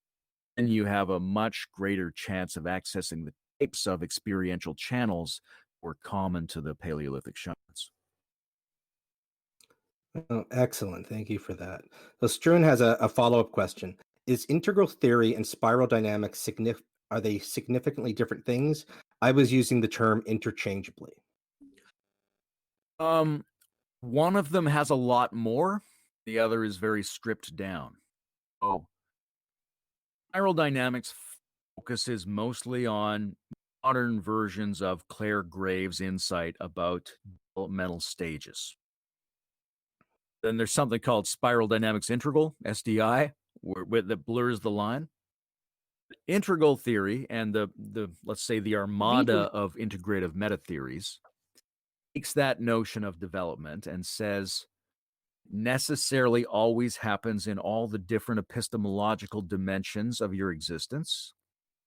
B: then you have a much greater chance of accessing the types of experiential channels that were common to the Paleolithic shamans.
A: Oh, excellent. Thank you for that. So Struan has a follow-up question. Is integral theory and spiral dynamics are they significantly different things? I was using the term interchangeably.
B: One of them has a lot more. The other is very stripped down. Spiral dynamics focuses mostly on modern versions of Claire Graves' insight about developmental stages. Then there's something called spiral dynamics integral, SDI, that blurs the line. Integral theory and the let's say the armada of integrative meta theories takes that notion of development and says necessarily always happens in all the different epistemological dimensions of your existence.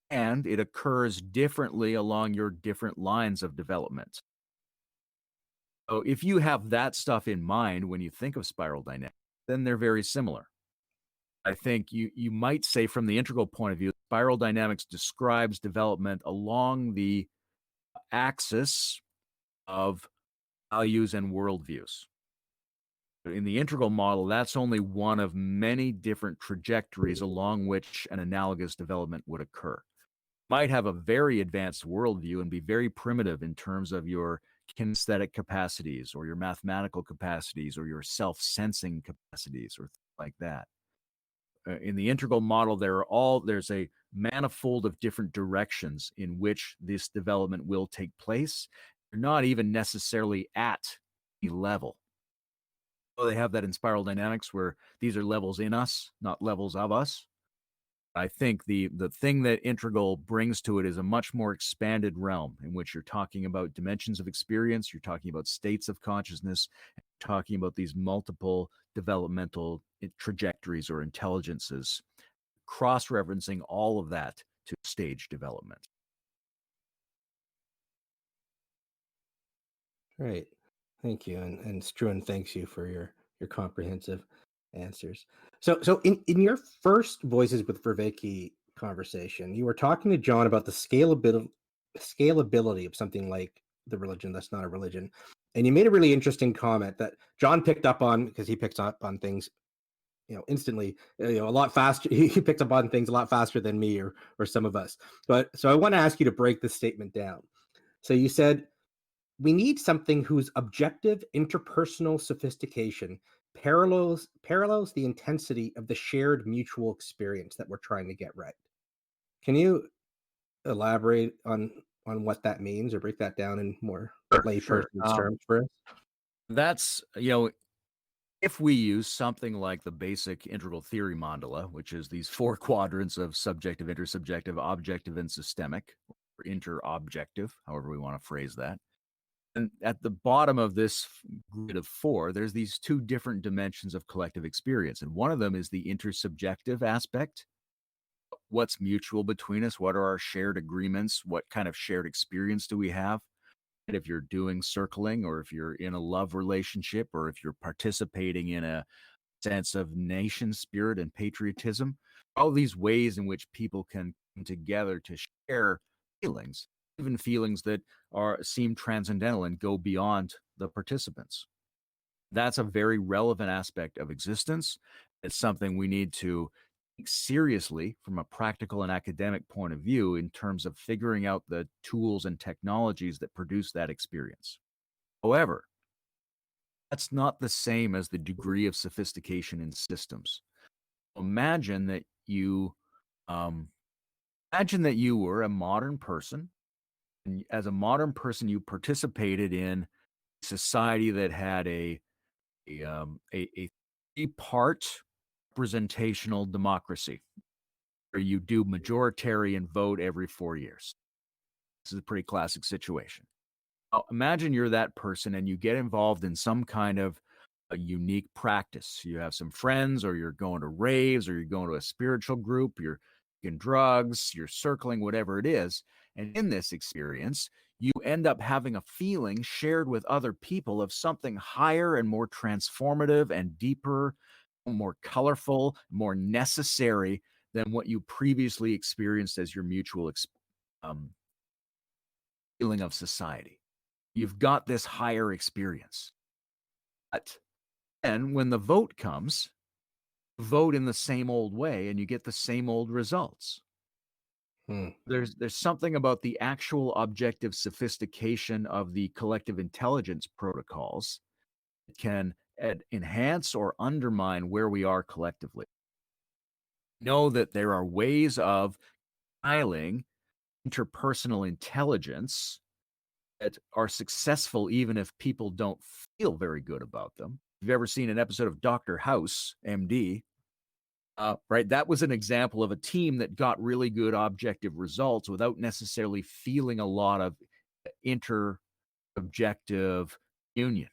B: and it occurs differently along your different lines of development. So if you have that stuff in mind when you think of spiral dynamics, then they're very similar. I think you might say from the integral point of view, spiral dynamics describes development along the axis of values and worldviews. In the integral model, that's only one of many different trajectories along which an analogous development would occur. You might have a very advanced worldview and be very primitive in terms of your kinesthetic capacities or your mathematical capacities or your self-sensing capacities or things like that. In the integral model, there's a manifold of different directions in which this development will take place. You're not even necessarily at a level. So they have that in spiral dynamics where these are levels in us, not levels of us. I think the thing that integral brings to it is a much more expanded realm in which you're talking about dimensions of experience, you're talking about states of consciousness, and you're talking about these multiple developmental trajectories or intelligences, cross-referencing all of that to stage development.
A: Great. Thank you. And Struan thanks you for your comprehensive answers. So in your first Voices with Vervaeke conversation, you were talking to John about the scalability of something like the religion that's not a religion. And you made a really interesting comment that John picked up on, because he picks up on things, instantly, a lot faster. He picks up on things a lot faster than me or some of us. So I want to ask you to break this statement down. So you said, we need something whose objective interpersonal sophistication parallels the intensity of the shared mutual experience that we're trying to get right. Can you elaborate on what that means or break that down in more layperson's terms for us?
B: That's, if we use something like the basic integral theory mandala, which is these 4 quadrants of subjective, intersubjective, objective, and systemic, or interobjective, however we want to phrase that. And at the bottom of this grid of 4, there's these 2 different dimensions of collective experience. And one of them is the intersubjective aspect. What's mutual between us? What are our shared agreements? What kind of shared experience do we have? And if you're doing circling, or if you're in a love relationship, or if you're participating in a sense of nation spirit and patriotism, all these ways in which people can come together to share feelings, even feelings that seem transcendental and go beyond the participants. That's a very relevant aspect of existence. It's something we need to take seriously from a practical and academic point of view in terms of figuring out the tools and technologies that produce that experience. However, that's not the same as the degree of sophistication in systems. Imagine that you were a modern person, and as a modern person, you participated in a society that had a 3-part representational democracy, where you do majoritarian vote every 4 years. This is a pretty classic situation. Now, imagine you're that person and you get involved in some kind of a unique practice. You have some friends, or you're going to raves, or you're going to a spiritual group, you're taking drugs, you're circling, whatever it is. And in this experience, you end up having a feeling shared with other people of something higher and more transformative and deeper, more colorful, more necessary than what you previously experienced as your mutual feeling of society. You've got this higher experience. But then when the vote comes, vote in the same old way and you get the same old results. There's something about the actual objective sophistication of the collective intelligence protocols that can enhance or undermine where we are collectively. Know that there are ways of compiling interpersonal intelligence that are successful even if people don't feel very good about them. If you've ever seen an episode of Dr. House, MD, right, that was an example of a team that got really good objective results without necessarily feeling a lot of intersubjective union.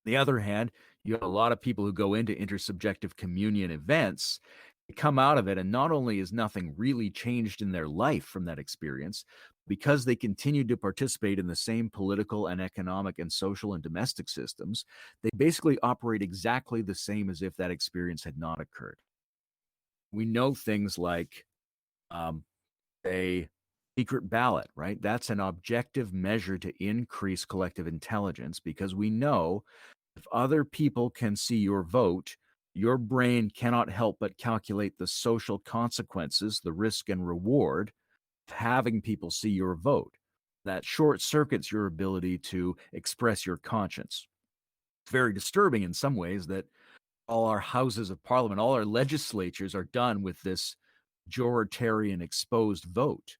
B: On the other hand, you have a lot of people who go into intersubjective communion events, They come out of it, and not only is nothing really changed in their life from that experience, because they continue to participate in the same political and economic and social and domestic systems, they basically operate exactly the same as if that experience had not occurred. We know things like a secret ballot, right? That's an objective measure to increase collective intelligence, because we know if other people can see your vote, your brain cannot help but calculate the social consequences, the risk and reward of having people see your vote. That short circuits your ability to express your conscience. It's very disturbing in some ways that all our houses of parliament, all our legislatures are done with this majoritarian exposed vote.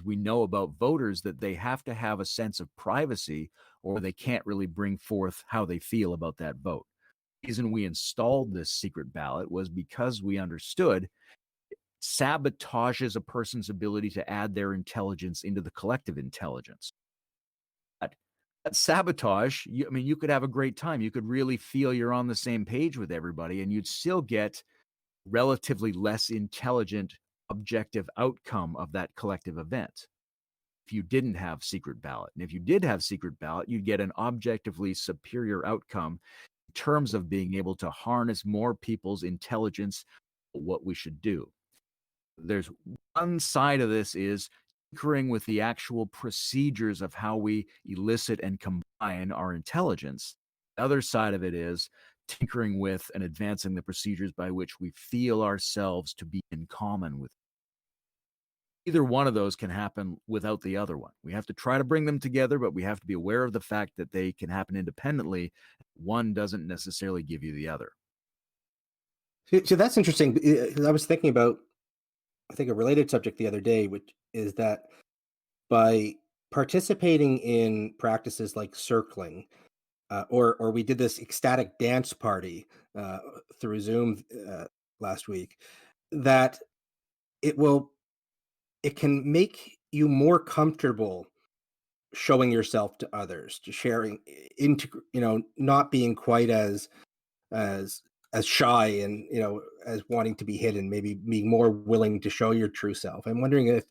B: We know about voters that they have to have a sense of privacy, or they can't really bring forth how they feel about that vote. The reason we installed this secret ballot was because we understood it sabotages a person's ability to add their intelligence into the collective intelligence. That sabotage, you could have a great time. You could really feel you're on the same page with everybody, and you'd still get relatively less intelligent, objective outcome of that collective event if you didn't have secret ballot. And if you did have secret ballot, you'd get an objectively superior outcome in terms of being able to harness more people's intelligence, what we should do. There's one side of this is tinkering with the actual procedures of how we elicit and combine our intelligence. The other side of it is tinkering with and advancing the procedures by which we feel ourselves to be in common with. Either one of those can happen without the other one. We have to try to bring them together, but we have to be aware of the fact that they can happen independently. One doesn't necessarily give you the other.
A: So that's interesting. I was thinking about, I think, a related subject the other day, which is that by participating in practices like circling, or we did this ecstatic dance party through Zoom last week, that it can make you more comfortable showing yourself to others, to sharing, into, not being quite as shy and, as wanting to be hidden, maybe being more willing to show your true self. I'm wondering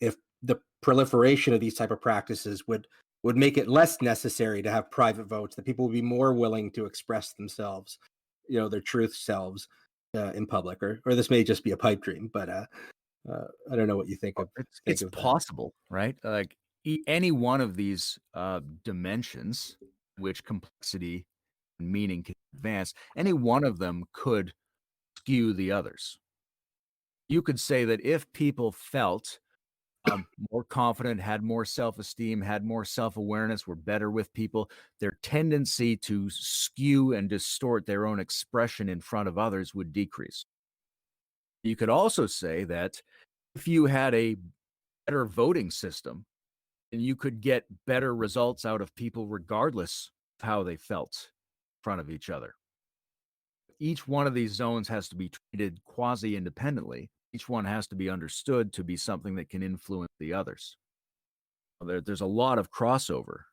A: if the proliferation of these type of practices would make it less necessary to have private votes, that people would be more willing to express themselves, their truth selves in public, or this may just be a pipe dream, but I don't know what you think of.
B: It's possible, right? Like any one of these dimensions, which complexity and meaning can advance, any one of them could skew the others. You could say that if people felt more confident, had more self-esteem, had more self-awareness, were better with people, their tendency to skew and distort their own expression in front of others would decrease. You could also say that if you had a better voting system, then you could get better results out of people regardless of how they felt in front of each other. Each one of these zones has to be treated quasi-independently. Each one has to be understood to be something that can influence the others. There's a lot of crossover.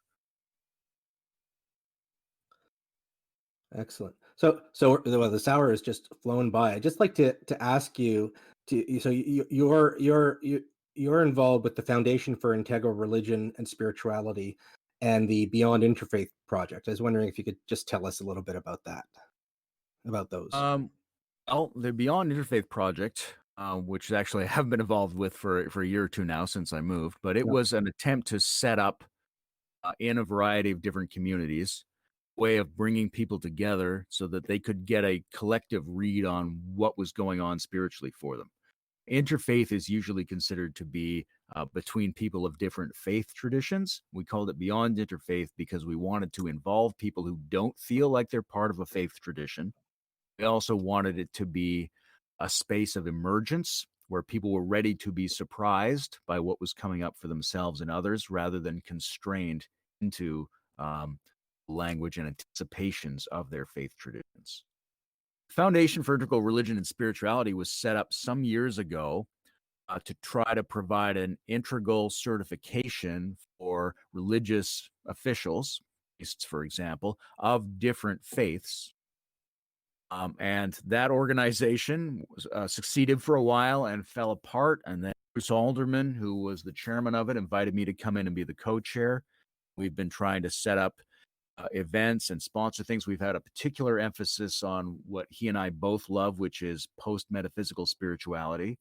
A: Excellent. So well, this hour has just flown by. I'd just like to ask you so you're involved with the Foundation for Integral Religion and Spirituality and the Beyond Interfaith project. I was wondering if you could just tell us a little bit about that, about those.
B: Well, the Beyond Interfaith project, which actually I have been involved with for a year or two now since I moved, but it was an attempt to set up in a variety of different communities way of bringing people together so that they could get a collective read on what was going on spiritually for them. Interfaith is usually considered to be between people of different faith traditions. We called it Beyond Interfaith because we wanted to involve people who don't feel like they're part of a faith tradition. We also wanted it to be a space of emergence where people were ready to be surprised by what was coming up for themselves and others rather than constrained into language and anticipations of their faith traditions. Foundation for Integral Religion and Spirituality was set up some years ago to try to provide an integral certification for religious officials, priests, for example, of different faiths, And that organization was, succeeded for a while and fell apart. And then Bruce Alderman, who was the chairman of it, invited me to come in and be the co-chair. We've been trying to set up events and sponsor things. We've had a particular emphasis on what he and I both love, which is post-metaphysical spirituality.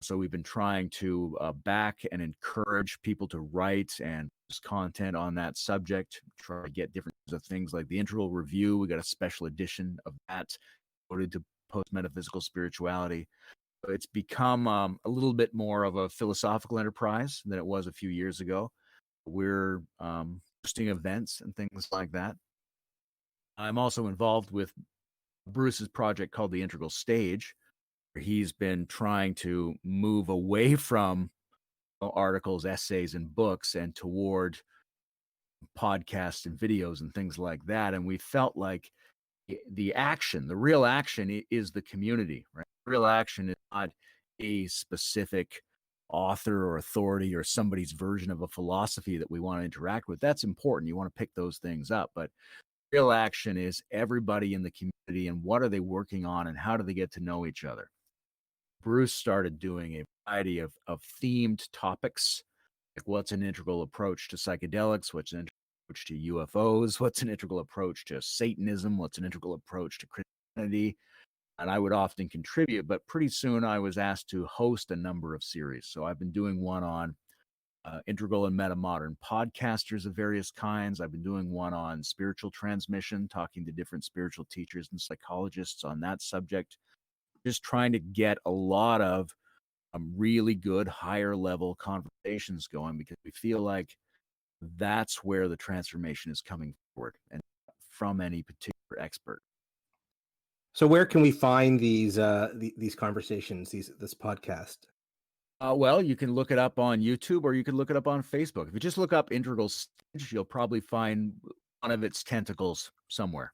B: So we've been trying to back and encourage people to write and post content on that subject, try to get different things like the Integral Review. We got a special edition of that devoted to post-metaphysical spirituality. It's become a little bit more of a philosophical enterprise than it was a few years ago. We're hosting events and things like that. I'm also involved with Bruce's project called the Integral Stage, where he's been trying to move away from articles, essays, and books and toward podcasts and videos and things like that. And we felt like the action, the real action is the community, right? Real action is not a specific author or authority or somebody's version of a philosophy that we want to interact with. That's important. You want to pick those things up. But real action is everybody in the community and what are they working on and how do they get to know each other. Bruce started doing a variety of themed topics, like what's an integral approach to psychedelics, what's an integral approach to UFOs, what's an integral approach to Satanism, what's an integral approach to Christianity. And I would often contribute, but pretty soon I was asked to host a number of series. So I've been doing one on integral and meta-modern podcasters of various kinds. I've been doing one on spiritual transmission, talking to different spiritual teachers and psychologists on that subject. Just trying to get a lot of really good higher level conversations going because we feel like that's where the transformation is coming forward and from any particular expert.
A: So where can we find these conversations, this podcast?
B: Well, you can look it up on YouTube or you can look it up on Facebook. If you just look up Integral Stage, you'll probably find one of its tentacles somewhere.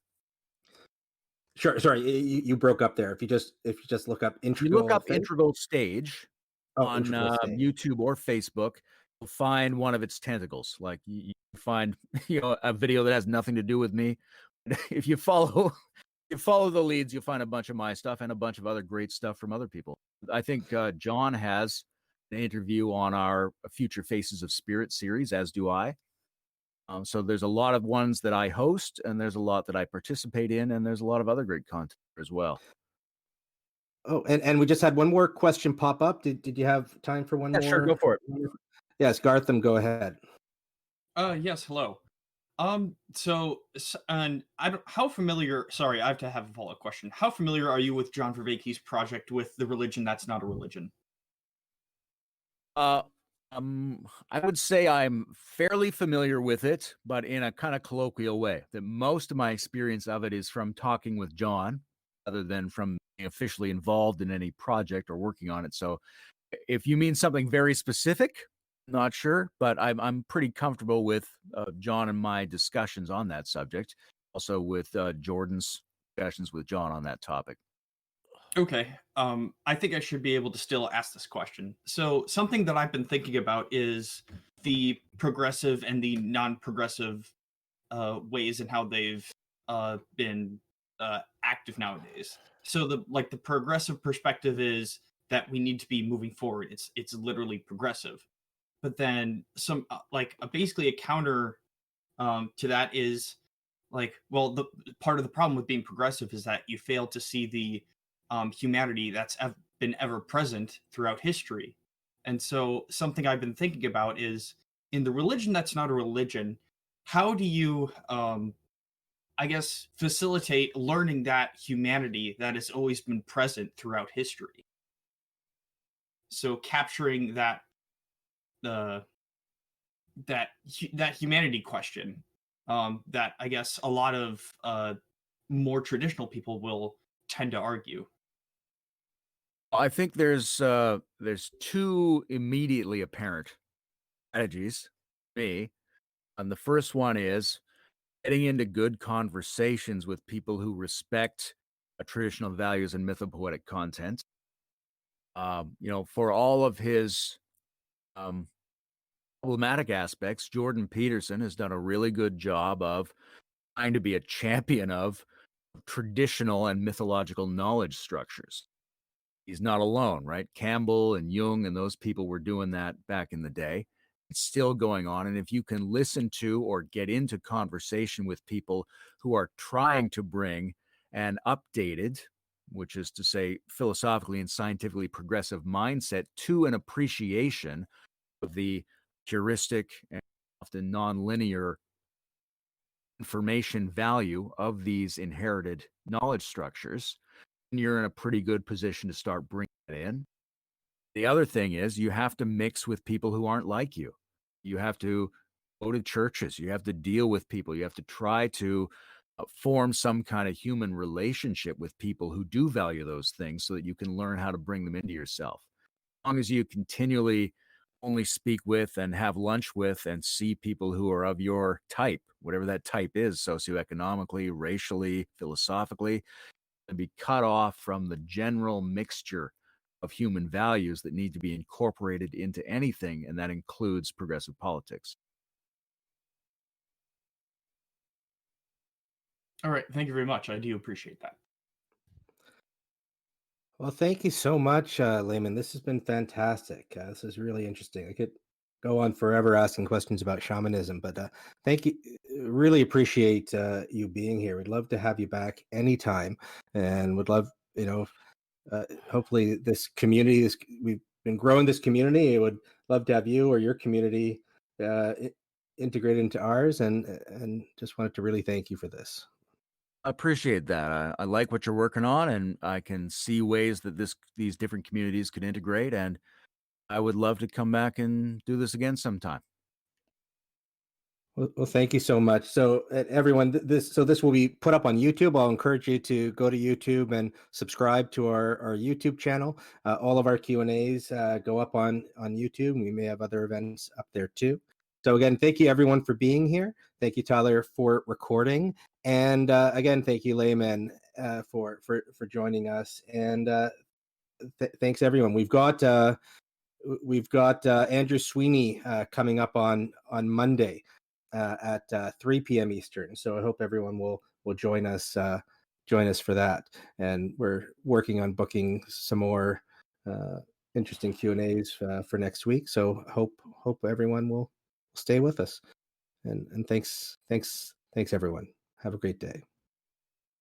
A: Sure. Sorry, you broke up there. If you just look up Integral,
B: you look up Integral Stage on
A: Integral Stage.
B: YouTube or Facebook, you'll find one of its tentacles. Like you find a video that has nothing to do with me. If you follow the leads, you'll find a bunch of my stuff and a bunch of other great stuff from other people. I think John has an interview on our Future Faces of Spirit series, as do I. So there's a lot of ones that I host, and there's a lot that I participate in, and there's a lot of other great content as well.
A: Oh, and we just had one more question pop up. Did you have time for one more?
B: Sure, go for it.
A: Yes, Gartham, go ahead.
E: Yes, hello. And how familiar? Sorry, I have to have a follow-up question. How familiar are you with John Vervaeke's project with the religion that's not a religion?
B: I would say I'm fairly familiar with it, but in a kind of colloquial way. That most of my experience of it is from talking with John, rather than from being officially involved in any project or working on it. So, if you mean something very specific, not sure, but I'm pretty comfortable with John and my discussions on that subject. Also with Jordan's discussions with John on that topic.
E: Okay. I think I should be able to still ask this question. So something that I've been thinking about is the progressive and the non-progressive ways and how they've been active nowadays. So the progressive perspective is that we need to be moving forward. It's literally progressive. But then some basically a counter to that is the part of the problem with being progressive is that you fail to see the humanity that's been ever present throughout history. And so something I've been thinking about is in the religion that's not a religion, how do you facilitate learning that humanity that has always been present throughout history? So capturing that that humanity question that I guess a lot of more traditional people will tend to argue.
B: I think there's two immediately apparent strategies to me. And the first one is getting into good conversations with people who respect traditional values and mythopoetic content. For all of his problematic aspects, Jordan Peterson has done a really good job of trying to be a champion of traditional and mythological knowledge structures. He's not alone, right? Campbell and Jung and those people were doing that back in the day. It's still going on. And if you can listen to or get into conversation with people who are trying to bring an updated, which is to say philosophically and scientifically progressive mindset to an appreciation of the heuristic and often nonlinear information value of these inherited knowledge structures, you're in a pretty good position to start bringing it in. The other thing is you have to mix with people who aren't like you. You have to go to churches. You have to deal with people. You have to try to form some kind of human relationship with people who do value those things so that you can learn how to bring them into yourself. As long as you continually only speak with and have lunch with and see people who are of your type, whatever that type is, socioeconomically, racially, philosophically, and be cut off from the general mixture of human values that need to be incorporated into anything, and that includes progressive politics.
E: All right. Thank you very much. I do appreciate that.
A: Well, thank you so much, Layman. This has been fantastic. This is really interesting. I could go on forever asking questions about shamanism, but thank you. Really appreciate you being here. We'd love to have you back anytime, and would love, hopefully this community, we've been growing this community. I would love to have you or your community integrated into ours, and just wanted to really thank you for this.
B: I appreciate that. I like what you're working on, and I can see ways that these different communities could integrate, and I would love to come back and do this again sometime.
A: Well, thank you so much. So, everyone, this will be put up on YouTube. I'll encourage you to go to YouTube and subscribe to our YouTube channel. All of our Q&As go up on YouTube. We may have other events up there too. So again, thank you everyone for being here. Thank you, Tyler, for recording, and again, thank you, Layman, for joining us. And thanks everyone. We've got Andrew Sweeney coming up on Monday at 3 p.m. Eastern. So I hope everyone will join us for that. And we're working on booking some more interesting Q&As for next week. So hope everyone will stay with us. And thanks everyone. Have a great day.